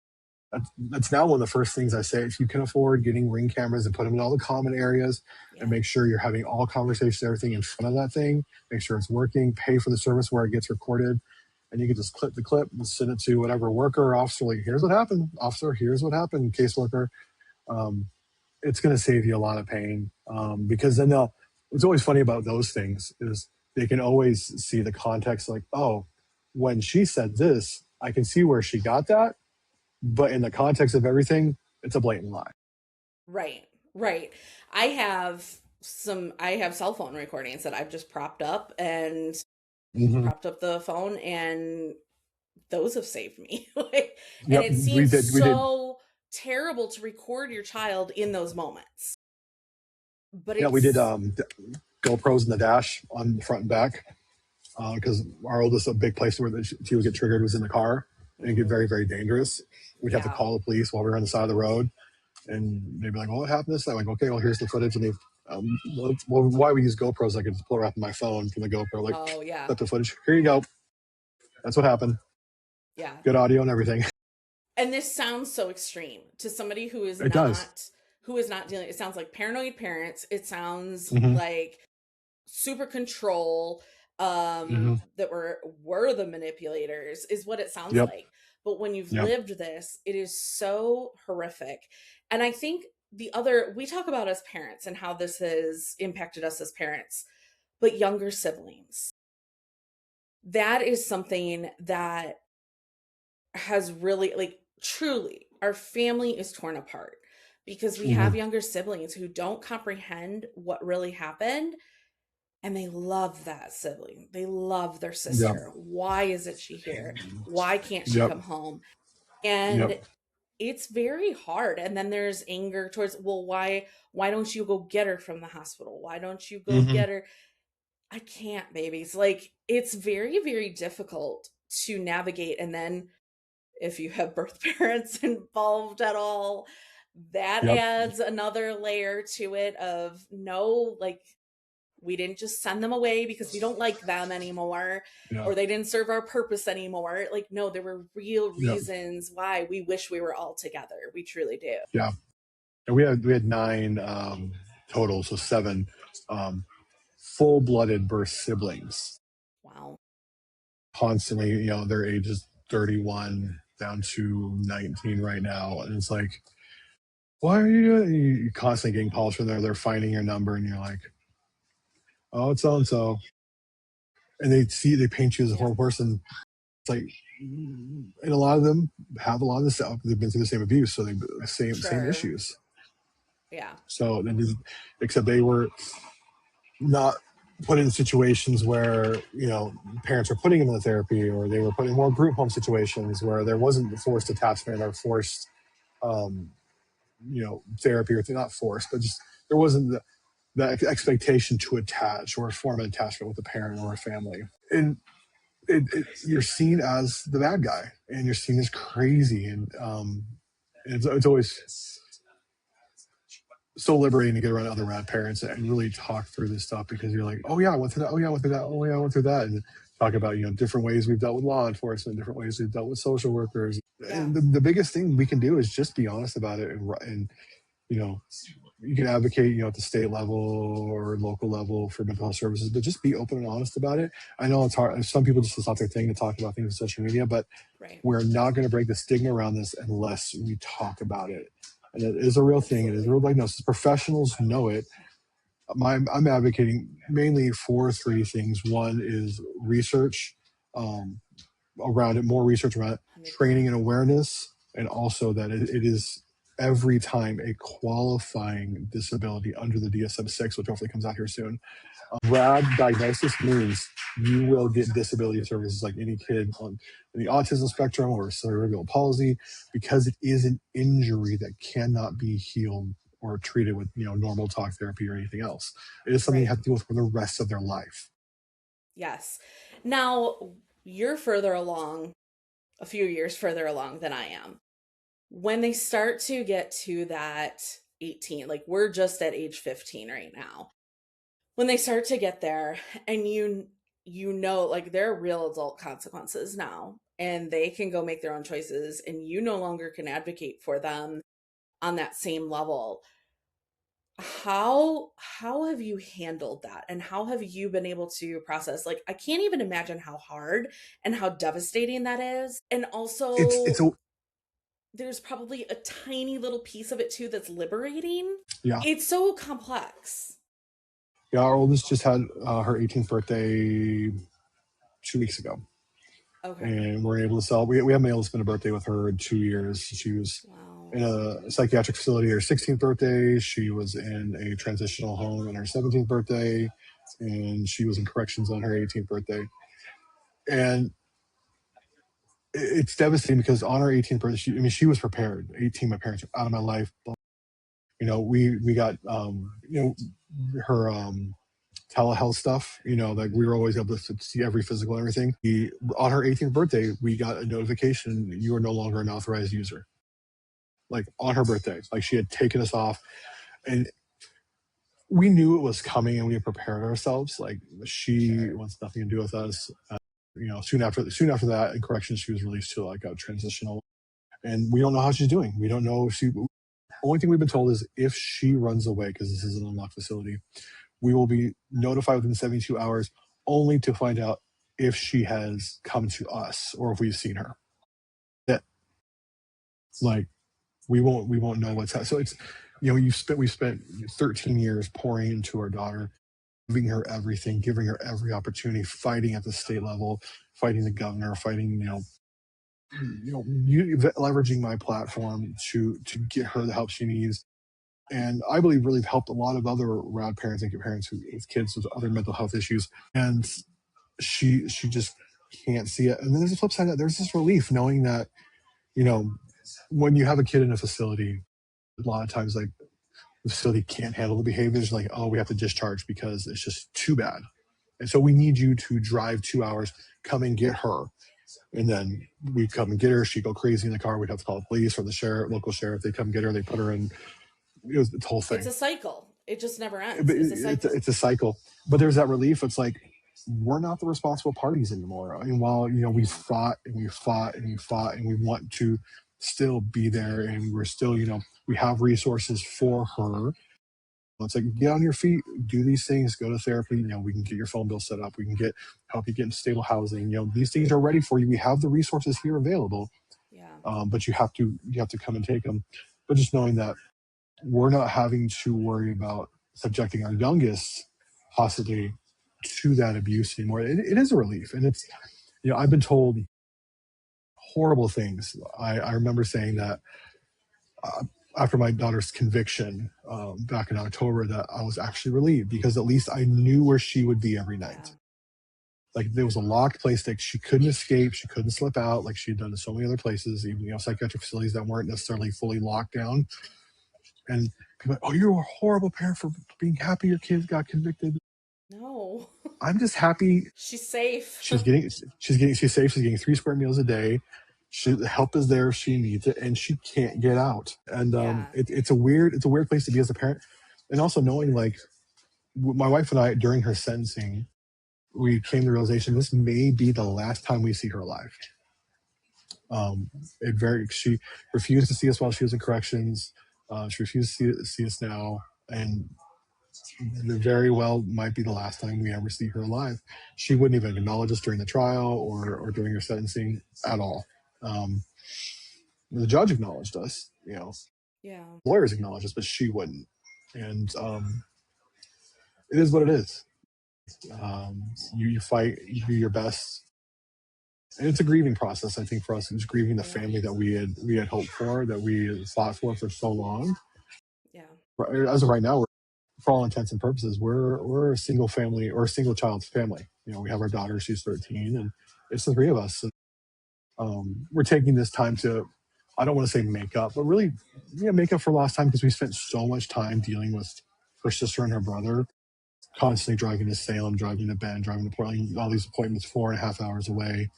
That's now one of the first things I say. If you can afford getting ring cameras and put them in all the common areas, and Yeah. make sure you're having all conversations, everything in front of that thing, make sure it's working, pay for the service where it gets recorded, and you can just clip the clip and send it to whatever worker or officer. Like, here's what happened, officer. Here's what happened, caseworker. Um, it's going to save you a lot of pain, because then they'll. What's always funny about those things is they can always see the context. Like, oh, when she said this, I can see where she got that, but in the context of everything, it's a blatant lie. Right. Right. I have cell phone recordings that I've just Mm-hmm. propped up the phone, and those have saved me. Like, and Yep, it we seems did. We did. so terrible to record your child in those moments. But Yeah, we did. it's GoPros in the dash on the front and back, because our oldest, a big place where she would get triggered was in the car, and it get mhm, very, very dangerous. We'd have to yeah. call the police while we were on the side of the road, and they'd be like, "Well, what happened this time?" Like, okay, well, here's the footage, and they, why we use GoPros? I could just pull it off my phone from the GoPro, like, Oh yeah. clip the footage. Here you go. That's what happened. Yeah. Good audio and everything. And this sounds so extreme to somebody It does. who is not dealing. It sounds like paranoid parents. It sounds Mm-hmm. like super control, Mm-hmm. that were the manipulators is what it sounds Yep. like. But when you've Yep. lived this, it is so horrific. And I think the other we talk about as parents and how this has impacted us as parents, but younger siblings. That is something that has really, like, truly, our family is torn apart because we Mm-hmm. have younger siblings who don't comprehend what really happened, and they love that sibling. They love their Yep. sister. Why isn't she here? Why can't she Yep. come home? Yep. And it's very hard. And then there's anger towards, well, why don't you go get her from the hospital? Why don't you go Mm-hmm. get her? I can't, babies. Like, it's very, very difficult to navigate. And then if you have birth parents involved at all, that Yep. adds another layer to it of no, like, we didn't just send them away because we don't like them anymore Yeah. or they didn't serve our purpose anymore. Like, no, there were real Yep. reasons why we wish we were all together. We truly do. Yeah. And we had 9 total, so 7 full-blooded birth siblings. Wow. Constantly, their age is 31 down to 19 right now, and it's like, why are you doing? You're constantly getting calls from there. They're finding your number, and you're like, oh, it's so and so, and they paint you as a Yeah. horrible person. It's like, and a lot of them have a lot of this stuff. They've been through the same abuse, so they same Sure. issues. Yeah. So then, except they were not put in situations where parents were putting them in the therapy, or they were put in more group home situations where there wasn't the forced attachment or forced um, therapy, or not forced, but just there wasn't the expectation to attach or form an attachment with a parent or a family. And you're seen as the bad guy, and you're seen as crazy, and it's always so liberating to get around other RAD parents and really talk through this stuff, because you're like, oh yeah, I went through that. Oh yeah, I went through that. Oh yeah, I went through that. And talk about, different ways we've dealt with law enforcement, different ways we've dealt with social workers. Yeah. And the biggest thing we can do is just be honest about it. And you can advocate, at the state level or local level for mental health services, but just be open and honest about it. I know it's hard. Some people just, it's not their thing to talk about things on social media, but Right. we're not going to break the stigma around this unless we talk about it. And it is a real thing. It is a real diagnosis. Professionals know it. I'm advocating mainly for 3 things. One is research around it, more research around it, 100%. training and awareness, and also that it is every time a qualifying disability under the DSM-6, which hopefully comes out here soon. RAD diagnosis means you will get disability services like any kid on the autism spectrum or cerebral palsy, because it is an injury that cannot be healed or treated with normal talk therapy or anything else. It is something you Right. have to deal with for the rest of their life. Yes. Now, you're further along, a few years further along than I am. When they start to get to that 18, like we're just at age 15 right now. When they start to get there, and like there are real adult consequences now, and they can go make their own choices, and you no longer can advocate for them on that same level. How have you handled that, and how have you been able to process? Like, I can't even imagine how hard and how devastating that is. And It's also, a there's probably a tiny little piece of it too that's liberating. yeah. It's so complex. Yeah, our oldest just had her 18th birthday 2 weeks ago, Okay. and we're able to celebrate. We haven't been able to spend a birthday with her in 2 years. She was Wow. in a psychiatric facility her 16th birthday. She was in a transitional home on her 17th birthday, and she was in corrections on her 18th birthday. And it's devastating because on her 18th birthday, she was prepared. 18, my parents were out of my life. We got her telehealth stuff, like we were always able to see every physical and everything. On her 18th birthday, we got a notification, you are no longer an authorized user. Like on her birthday, like she had taken us off, and we knew it was coming, and we had prepared ourselves. Like she wants nothing to do with us. Soon after that, in corrections, she was released to like a transitional, and we don't know how she's doing. We don't know if she. Only thing we've been told is if she runs away, because this is an unlocked facility, we will be notified within 72 hours, only to find out if she has come to us or if we've seen her. That, like, we won't know what's happening. So it's we spent 13 years pouring into our daughter, giving her everything, giving her every opportunity, fighting at the state level, fighting the governor, fighting leveraging my platform to get her the help she needs. And I believe really helped a lot of other RAD parents and parents with kids with other mental health issues. And she just can't see it. And then there's a flip side of that. There's this relief knowing that, when you have a kid in a facility, a lot of times like the facility can't handle the behaviors, like, oh, we have to discharge because it's just too bad. And so we need you to drive 2 hours, come and get her. And then we'd come and get her. She'd go crazy in the car. We'd have to call the police or the sheriff, local sheriff. They'd come get her. They put her in. It was the whole It's thing. a cycle. It just never ends. But It's a cycle. it's a cycle. But there's that relief. It's like we're not the responsible parties anymore. I mean, while we Yeah. fought and we fought and we fought and we want to still be there, and we're still we have resources for her. It's like, get on your feet, do these things, go to therapy. We can get your phone bill set up. We can help you get into stable housing. These things are ready for you. We have the resources here available. Yeah. But you have to come and take them. But just knowing that we're not having to worry about subjecting our youngest possibly to that abuse anymore. It is a relief. And it's, I've been told horrible things. I remember saying that after my daughter's conviction back in October, that I was actually relieved because at least I knew where she would be every night. Yeah. Like there was a locked place that she couldn't escape. She couldn't slip out like she had done in so many other places, even psychiatric facilities that weren't necessarily fully locked down. And people are like, oh, you're a horrible parent for being happy your kids got convicted. No. I'm just happy she's safe. she's safe. She's getting 3 square meals a day. The help is there if she needs it, and she can't get out. And Yeah. it's a weird place to be as a parent. And also knowing, like, my wife and I, during her sentencing, we came to the realization this may be the last time we see her alive. She refused to see us while she was in corrections. She refused to see us now, and it very well might be the last time we ever see her alive. She wouldn't even acknowledge us during the trial or during her sentencing at all. The judge acknowledged us, Yeah. lawyers acknowledged us, but she wouldn't. And it is what it is. You fight, you do your best. And it's a grieving process, I think, for us. It's grieving the family that we had hoped for, that we had fought for so long. Yeah. As of right now, for all intents and purposes, we're a single family or a single child family. We have our daughter; she's 13, and it's the 3 of us. And, we're taking this time to, I don't want to say make up, but really, make up for lost time because we spent so much time dealing with her sister and her brother, constantly driving to Salem, driving to Bend, driving to Portland, all these appointments 4.5 hours away.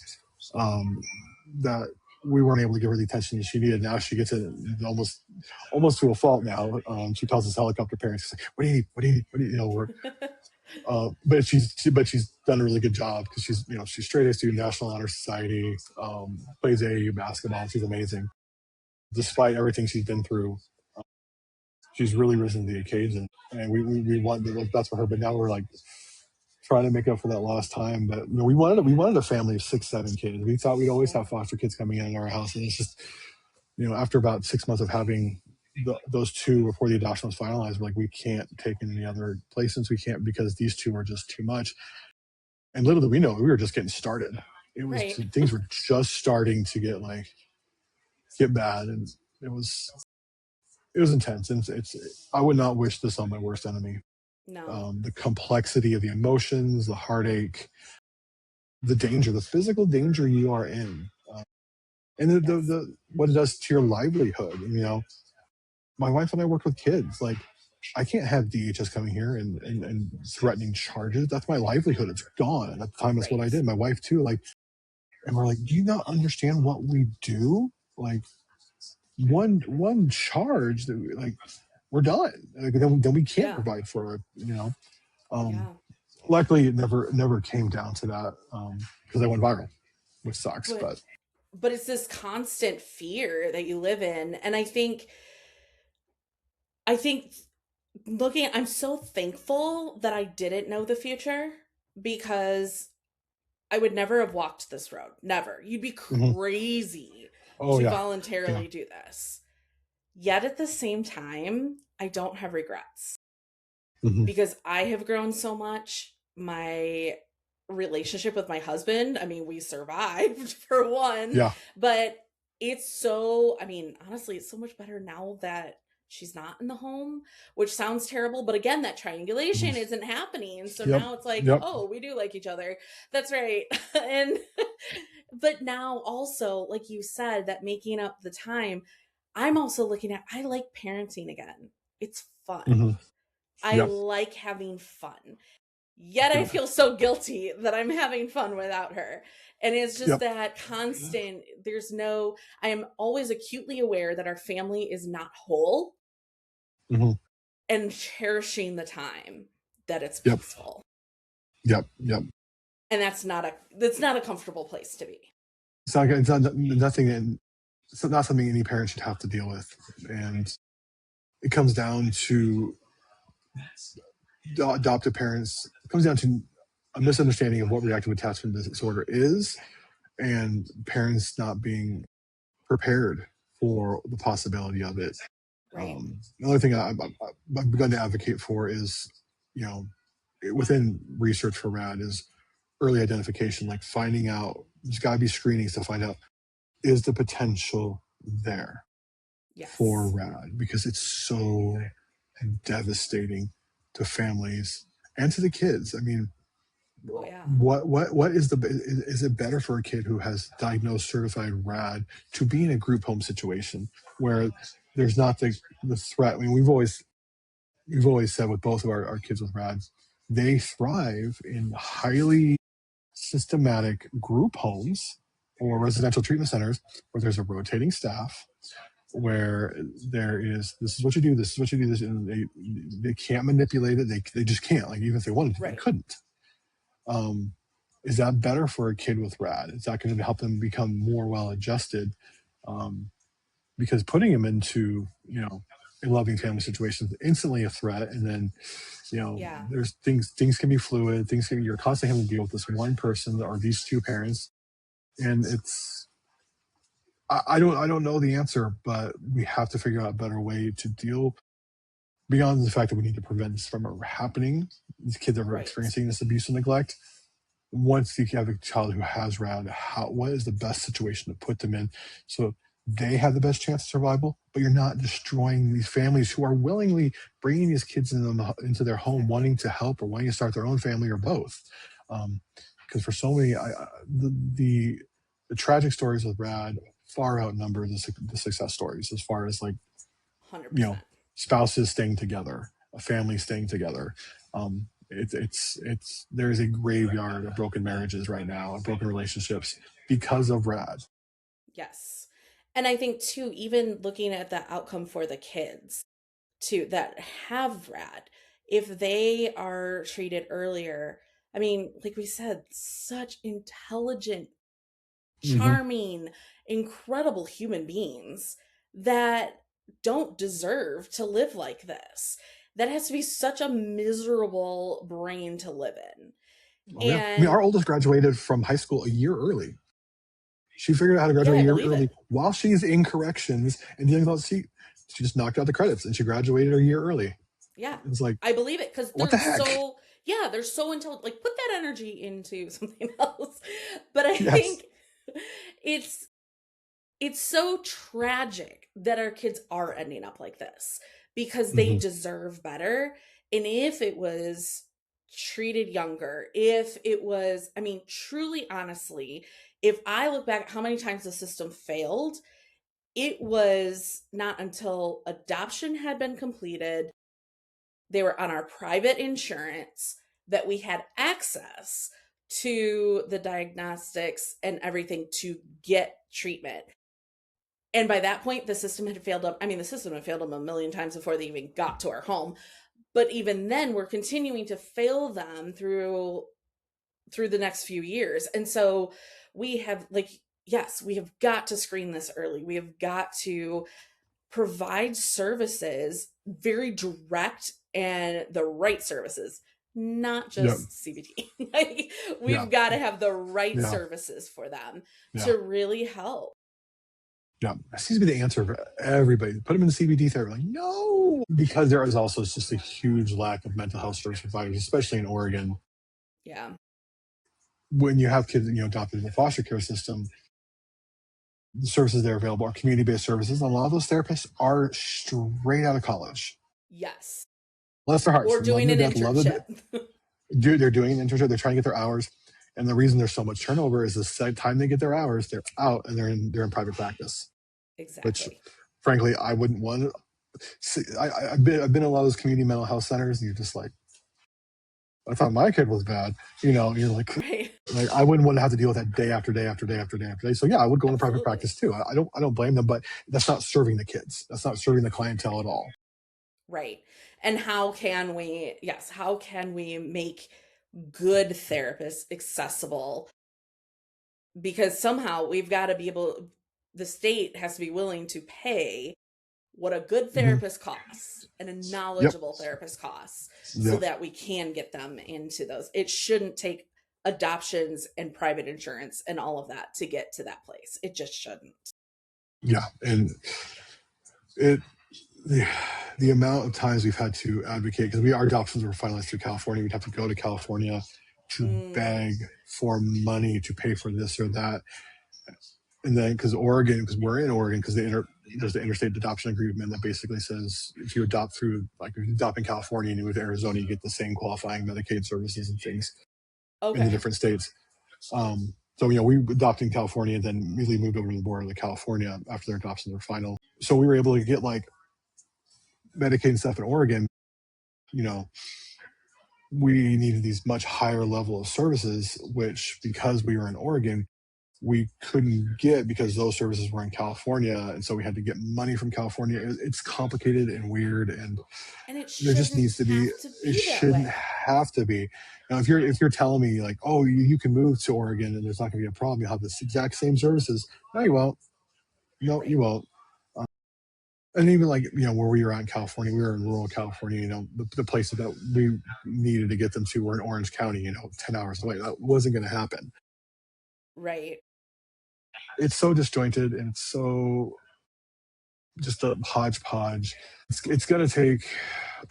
That we weren't able to give her the attention that she needed. Now she gets it almost to a fault now. She calls us helicopter parents. She's like, what do you need? What do you need? What do you need? But she's done a really good job because she's straight A student, National Honor Society, plays AAU basketball. She's amazing. Despite everything she's been through, she's really risen to the occasion. And we want that's for her. But now we're like trying to make up for that lost time. But we wanted a family of 6, 7 kids. We thought we'd always have foster kids coming in our house, and it's just after about 6 months of having those 2 before the adoption was finalized, we're like, we can't take any other placements. We can't because these 2 are just too much. And little did we know, we were just getting started. It was Right. Things were just starting to get bad, and it was intense. And I would not wish this on my worst enemy. No. The complexity of the emotions, the heartache, the danger, the physical danger you are in, and the what it does to your livelihood. My wife and I work with kids. Like, I can't have DHS coming here and threatening charges. That's my livelihood. It's gone. At the time, that's what I did. My wife too. Like, and we're like, do you not understand what we do? Like, one charge that we're done. Like, then we can't provide for it. Luckily, it never came down to that because I went viral, which sucks. But it's this constant fear that you live in, and I think I'm so thankful that I didn't know the future, because I would never have walked this road. Never. You'd be crazy to voluntarily do this. Yet at the same time, I don't have regrets because I have grown so much. My relationship with my husband, I mean, we survived for one, but honestly, it's so much better now that she's not in the home, which sounds terrible, but again, that triangulation isn't happening. So now it's like, oh, we do like each other. That's right. And but now also, like you said, that making up the time, I'm also looking at, I like parenting again. It's fun. I like having fun. Yet I Yep. feel so guilty that I'm having fun without her. And it's just Yep. that constant, I am always acutely aware that our family is not whole Hmm. and cherishing the time that it's Yep. peaceful. Yep. Yep. And that's not a comfortable place to be. It's not nothing. It's not something any parent should have to deal with, and it comes down to adoptive parents. It comes down to a misunderstanding of what reactive attachment disorder is, and parents not being prepared for the possibility of it. Right. Another thing I've begun to advocate for is, you know, within research for RAD is early identification, like finding out, there's got to be screenings to find out, is the potential there for Yes. RAD, because it's so devastating to families and to the kids. I mean, Oh yeah. what is it better for a kid who has diagnosed certified RAD to be in a group home situation where there's not the threat? I mean, we've always said with both of our kids with RAD, they thrive in highly systematic group homes or residential treatment centers where there's a rotating staff, where there is, this is what you do, this is what you do, this, and they can't manipulate it. They just can't. Like, even if they wanted to, they Right. couldn't. Um, is that better for a kid with RAD? Is that going to help them become more well adjusted? Um, because putting them into, a loving family situation is instantly a threat, and then, Yeah. there's things can be fluid. You're constantly having to deal with this one person or these two parents, and I don't know the answer, but we have to figure out a better way to deal, beyond the fact that we need to prevent this from ever happening. These kids are Right. experiencing this abuse and neglect. Once you have a child who has RAD, what is the best situation to put them in so they have the best chance of survival, but you're not destroying these families who are willingly bringing these kids into their home, Exactly. wanting to help or wanting to start their own family or both. Because for so many, the tragic stories with RAD far outnumber the success stories, as far as, like, you know 100%. spouses staying together, a family staying together. It's there's a graveyard of broken marriages right now, of broken relationships, because of RAD. Yes. And I think too, even looking at the outcome for the kids too that have RAD, if they are treated earlier, I mean, like we said, such intelligent, Hmm. charming, incredible human beings that don't deserve to live like this. That has to be such a miserable brain to live in. Oh yeah, I mean, And our oldest graduated from high school a year early. She figured out how to yeah, graduate I a year believe it. early while she's in corrections and dealing with all the seat. She just knocked out the credits and she graduated a year early. Yeah, It's like, I believe it because what the heck? they're so intelligent. Like, put that energy into something else. But I Yes. think it's it's so tragic that our kids are ending up like this because they Hmm. deserve better. And if it was treated younger, if it was, I mean, truly, honestly, if I look back at how many times the system failed, it was not until adoption had been completed, they were on our private insurance, that we had access to the diagnostics and everything to get treatment. And by that point, the system had failed them. I mean, the system had failed them a million times before they even got to our home. But even then, we're continuing to fail them through the next few years. And so we have, like, yes, we have got to screen this early. We have got to provide services, very direct and the right services, not Yep. just CBT. Like, Yeah. we've got to have the right Yeah. services for them Yeah. to really help. Yeah, that seems to be the answer for everybody. Put them in the CBD therapy. Like, no, because there is also just a huge lack of mental health service providers, especially in Oregon. Yeah. When you have kids, adopted in the foster care system, the services that are available are community-based services. And a lot of those therapists are straight out of college. Yes. Bless their hearts, Or love them doing to an death, love them. internship. They're doing an internship. They're trying to get their hours, and the reason there's so much turnover is the time they get their hours, they're out and they're in private practice. Which, Exactly. frankly, I wouldn't want to see. I've been in a lot of those community mental health centers, and you're just like, I thought my kid was bad. You're Right. like I wouldn't want to have to deal with that day after day after day after day after day. So yeah, I would go into private Absolutely. practice too. I don't blame them, but that's not serving the kids. That's not serving the clientele at all. Right. And how can we make good therapists accessible? Because somehow we've got to be able, the state has to be willing to pay what a good Hmm. therapist costs and a Yep. knowledgeable therapist costs so Yep. that we can get them into those. It shouldn't take adoptions and private insurance and all of that to get to that place. It just shouldn't. Yeah. And it the, the amount of times we've had to advocate because our adoptions were finalized through California. We'd have to go to California to beg for money to pay for this or that. And then because we're in Oregon, because there's the interstate adoption agreement that basically says if you adopt if you adopt in California and you move to Arizona, you get the same qualifying Medicaid services and things in the Okay. different states. So we adopted in California and then immediately moved over to the border to California after their adoptions were final. So we were able to get like Medicaid and stuff in Oregon. You know, we needed these much higher level of services, which because we were in Oregon, we couldn't get because those services were in California, and so we had to get money from California. It's complicated and weird, and And it there just shouldn't needs to be. have to It be that shouldn't way. have to be. Now, if you're telling me like, oh, you can move to Oregon and there's not going to be a problem, you'll have this exact same services. No, you won't. No, you Right. won't. And even like where we were at in California, we were in rural California. The places that we needed to get them to were in Orange County. 10 hours away. That wasn't going to happen. Right. It's so disjointed and it's so just a hodgepodge. It's going to take.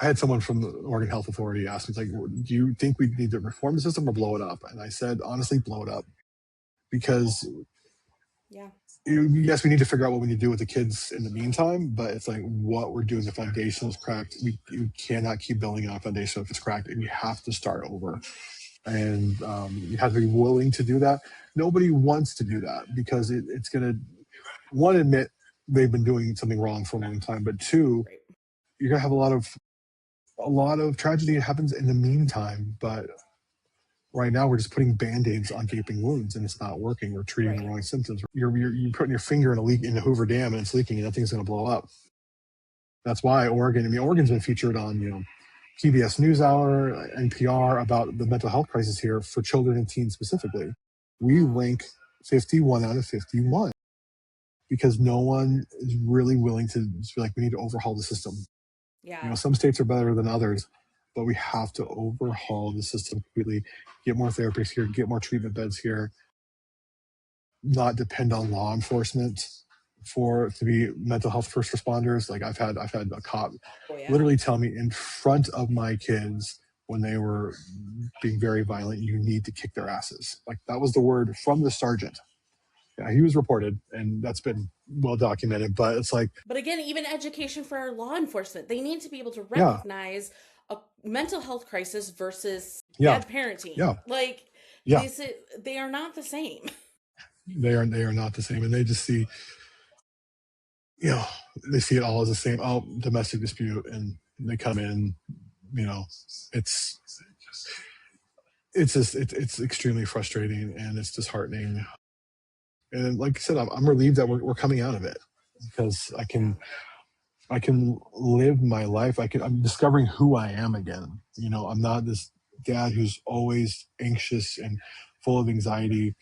I had someone from the Oregon Health Authority ask me, like, do you think we need to reform the system or blow it up? And I said, honestly, blow it up. Because Yeah. yes, we need to figure out what we need to do with the kids in the meantime, but it's like what we're doing, the foundation is cracked. We cannot keep building on a foundation if it's cracked, and we have to start over. And you have to be willing to do that. Nobody wants to do that because it's going to, one, admit they've been doing something wrong for a long time, but two, Right. you're going to have a lot of tragedy that happens in the meantime. But right now, we're just putting band-aids on gaping wounds, and it's not working. We're treating the Right. wrong symptoms. You're putting your finger in a leak in the Hoover Dam, and it's leaking, and that thing's going to blow up. That's why Oregon's been featured on PBS NewsHour, NPR about the mental health crisis here for children and teens specifically. We Wow. rank 51 out of 51 because no one is really willing to just be like, we need to overhaul the system. Yeah. Some states are better than others, but we have to overhaul the system completely, get more therapists here, get more treatment beds here, not depend on law enforcement to be mental health first responders. Like I've had a cop Oh yeah. literally tell me in front of my kids when they were being very violent, you need to kick their asses. Like that was the word from the sergeant. Yeah, he was reported, and that's been well documented. But it's like, But again, even education for our law enforcement, they need to be able to yeah, recognize a mental health crisis versus yeah, bad parenting. yeah, Like yeah. they are not the same. They are not the same, and they just see you know they see it all as the same. Oh, domestic dispute, and they come in. You know, it's it's extremely frustrating and it's disheartening. And like I said, I'm relieved that we're coming out of it because Yeah. I can live my life. I'm discovering who I am again. I'm not this dad who's always anxious and full of anxiety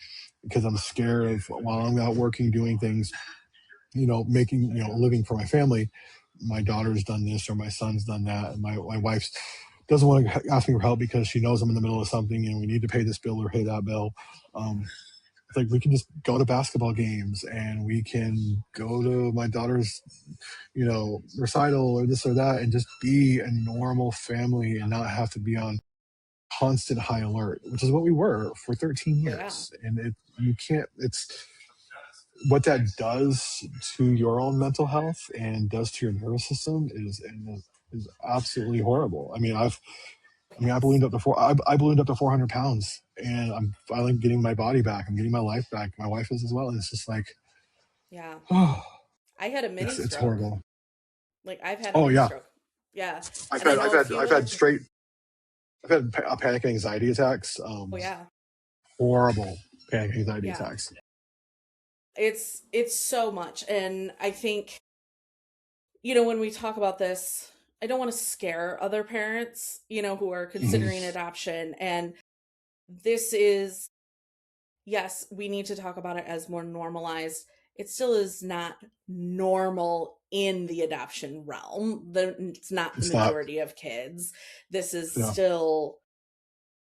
because I'm scared of while I'm out working, doing things, making, a living for my family. My daughter's done this or my son's done that. And my wife doesn't want to ask me for help because she knows I'm in the middle of something and we need to pay this bill or pay that bill. Yeah. It's like we can just go to basketball games and we can go to my daughter's recital or this or that and just be a normal family and not have to be on constant high alert, which is what we were for 13 Oh yeah. years. And you can't, it's what that does to your own mental health and does to your nervous system is absolutely horrible. I Yes. ballooned up to I ballooned up to 400 pounds and I'm finally getting my body back. I'm getting my life back. My wife is as well. And it's just like, Yeah. oh, I had a mini it's stroke. horrible. Like I've had a Oh mini yeah. stroke. Yeah. I've And I had, I've know a had, few I've other had straight I've had panic anxiety attacks, Oh yeah. horrible panic anxiety Yeah. attacks. It's so much. And I think, when we talk about this, I don't want to scare other parents, who are Mhm. considering adoption. And this is, yes, we need to talk about it as more normalized. It still is not normal in the adoption realm. It's not the It's not, majority of kids. This is you know,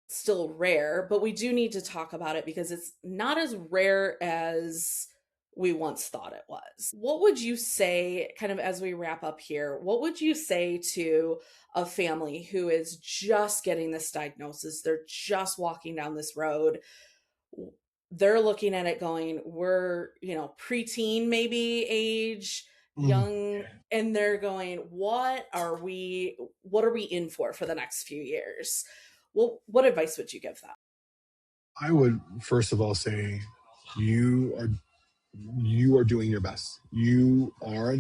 still rare, but we do need to talk about it because it's not as rare as we once thought it was. What would you say, kind of as we wrap up here, what would you say to a family who is just getting this diagnosis? They're just walking down this road. They're looking at it going, we're, preteen maybe age, mm, young, and they're going, what are we in for the next few years? Well, what advice would you give them? I would first of all say you are you are doing your best. You are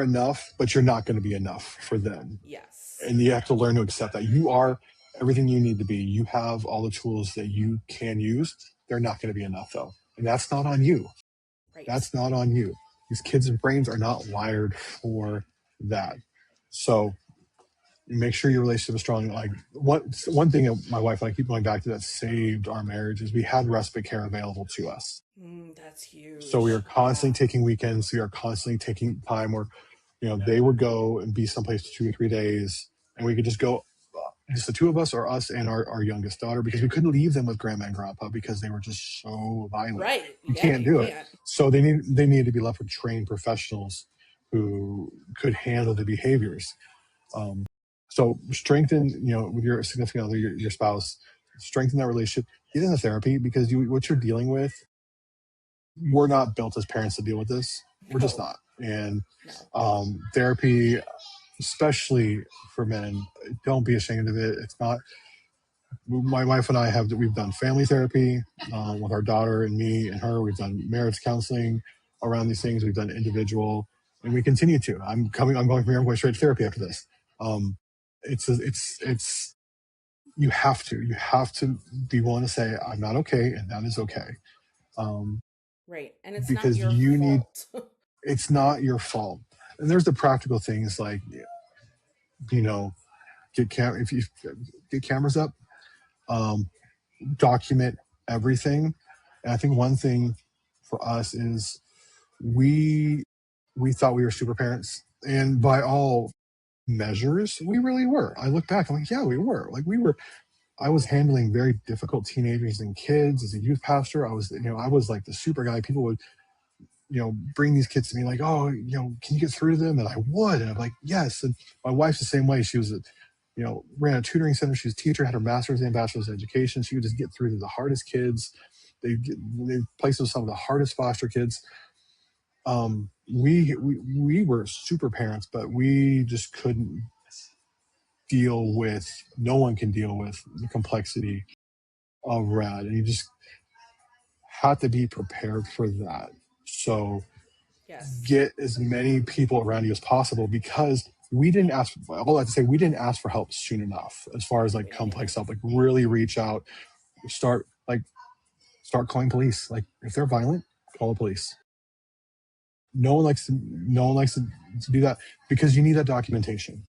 enough, but you're not going to be enough for them. Yes. And you have to learn to accept that you are everything you need to be. You have all the tools that you can use. They're not going to be enough though. And that's not on you. Right. That's not on you. These kids' brains are not wired for that. So make sure your relationship is strong. Like one thing that my wife and I keep going back to that saved our marriage is we had respite care available to us. That's So we are huge. constantly Yeah. taking weekends. We are constantly taking time where, they would go and be someplace 2 or 3 days, and we could just go, just the two of us or us and our youngest daughter, because we couldn't leave them with grandma and grandpa because they were just so violent. Right. You Yeah, can't you do it. can't. So they needed to be left with trained professionals who could handle the behaviors. Um, so strengthen, with your significant other, your spouse, strengthen that relationship. Get into therapy because what you're dealing with, we're not built as parents to deal with this. We're just No. not. And No. therapy, especially for men, don't be ashamed of it. It's not. My wife and I we've done family therapy with our daughter and me and her. We've done marriage counseling around these things. We've done individual, and we continue to. I'm going from here. I'm going straight to therapy after this. It's you have to be willing to say I'm not okay, and that is okay. Um, Right. And it's not because your you need fault. it's not your fault. And there's the practical things like, you know, if you get cameras up, um, document everything. And I think one thing for us is we thought we were super parents, and by all measures, we really were. I look back, I'm like, yeah, we were. Like we were. I was handling very difficult teenagers and kids as a youth pastor. I was like the super guy. People would bring these kids to me like, oh, can you get through to them? And I would. And I'm like, yes. And my wife's the same way. She was ran a tutoring center. She was a teacher, had her master's and bachelor's in education. She would just get through to the hardest kids. They placed with some of the hardest foster kids. We were super parents, but we just couldn't no one can deal with the complexity of RAD. And you just have to be prepared for that. So Yes. get as many people around you as possible, because we didn't ask all that to say we didn't ask for help soon enough as far as like We didn't. complex stuff. Like really reach out, start start calling police. Like if they're violent, call the police. No one likes to do that, because you need that documentation.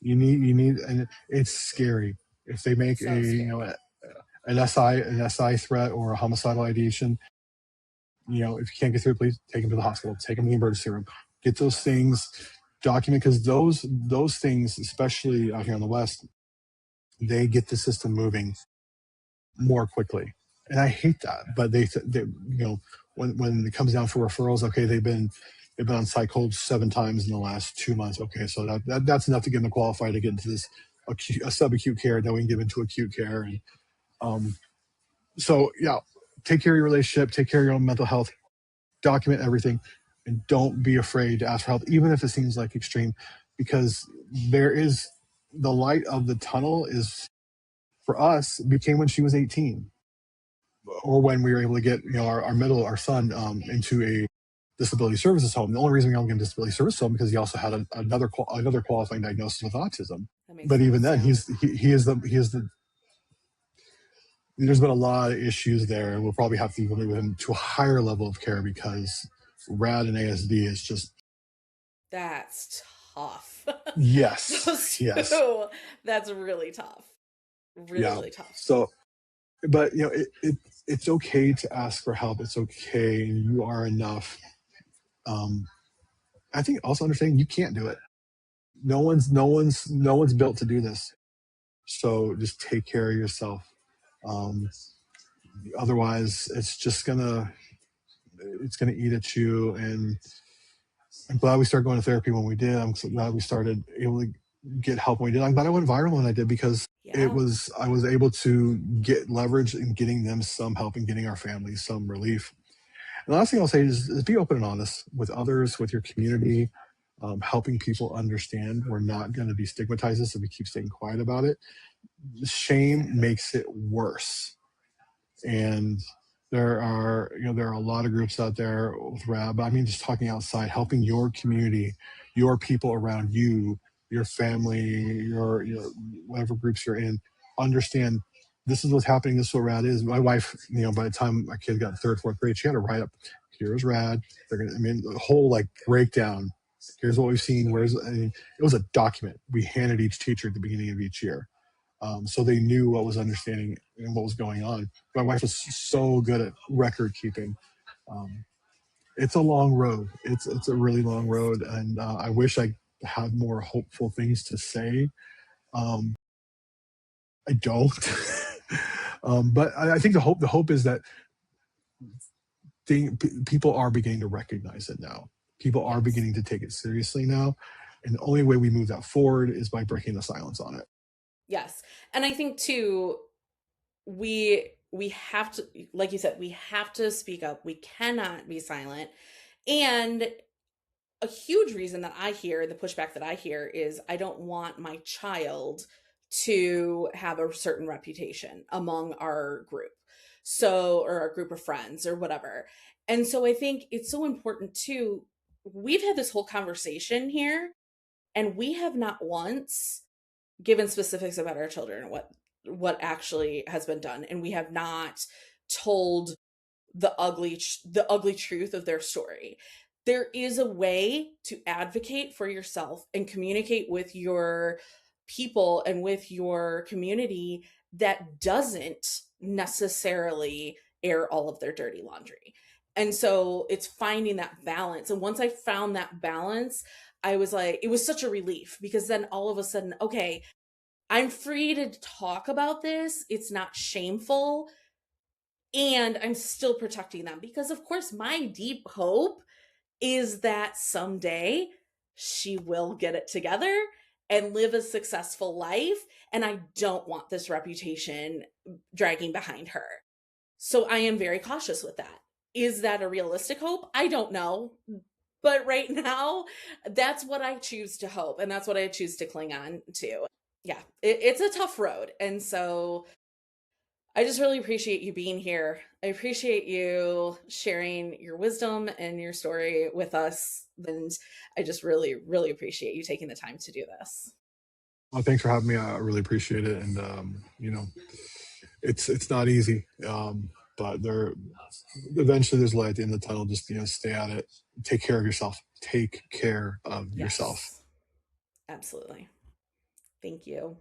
You need and it's scary if they make So scary. an SI threat or a homicidal ideation. If you can't get through, please take them to the hospital, take them to the emergency room, get those things documented, because those things, especially out here in the West, they get the system moving more quickly. And I hate that, but when it comes down for referrals, okay, they've been on psych hold 7 times in the last 2 months. Okay, so that's enough to get them qualified to get into this subacute care. Then we can give into acute care, and um, so yeah, take care of your relationship, take care of your own mental health, document everything, and don't be afraid to ask for help, even if it seems like extreme, because there is the light of the tunnel is for us became when she was 18, or when we were able to get our son into disability services home. The only reason we don't give him disability services home because he also had another qualifying diagnosis with autism. That makes But even sense. then, Yeah. he is the. There's been a lot of issues there, and we'll probably have to move him to a higher level of care because RAD and ASD is just That's tough. yes, Those yes, two, that's really tough. Really, yeah. really tough. So, but it's okay to ask for help. It's okay. You are enough. Um, I think also understanding you can't do it. No one's built to do this. So just take care of yourself. Um, Otherwise, it's gonna eat at you. And I'm glad we started going to therapy when we did. I'm so glad we started able to get help when we did. I'm glad I went viral when I did because Yeah. I was able to get leverage in getting them some help and getting our families some relief. And the last thing I'll say is be open and honest with others, with your community, helping people understand we're not going to destigmatize this if we keep staying quiet about it. Shame Exactly. makes it worse. And there are a lot of groups out there with RAB. I mean, just talking outside, helping your community, your people around you, your family, your whatever groups you're in, understand this is what's happening. This is what RAD is. My wife, by the time my kid got in third, fourth grade, she had to write up, here's RAD. The whole like breakdown. Here's what we've seen. It was a document we handed each teacher at the beginning of each year, so they knew what was understanding and what was going on. My wife was so good at record keeping. Um, it's a long road. It's a really It long is. road, and I wish I had more hopeful things to say. Um, I don't. But I think the hope is that people are beginning to recognize it now. People are Yes. beginning to take it seriously now, and the only way we move that forward is by breaking the silence on it. Yes. And I think too, we have to, like you said, we have to speak up. We cannot be silent. And a huge reason that I hear, the pushback that I hear is I don't want my child to have a certain reputation among our group. So, or our group of friends or whatever. And so I think it's so important too. We've had this whole conversation here and we have not once given specifics about our children, what actually has been done, and we have not told the ugly truth of their story. There is a way to advocate for yourself and communicate with your people and with your community that doesn't necessarily air all of their dirty laundry. And so it's finding that balance. And once I found that balance, I was like, it was such a relief because then all of a sudden, okay, I'm free to talk about this. It's not shameful. And I'm still protecting them because, of course, my deep hope is that someday she will get it together and live a successful life. And I don't want this reputation dragging behind her. So I am very cautious with that. Is that a realistic hope? I don't know. But right now, that's what I choose to hope. And that's what I choose to cling on to. Yeah, it's a tough road. And so I just really appreciate you being here. I appreciate you sharing your wisdom and your story with us. And I just really, really appreciate you taking the time to do this. Well, thanks for having me. I really appreciate it. And it's not easy, but there eventually there's light at the end of the tunnel. Just stay at it. Take care of yourself. Take care of yourself. Yes, absolutely. Thank you.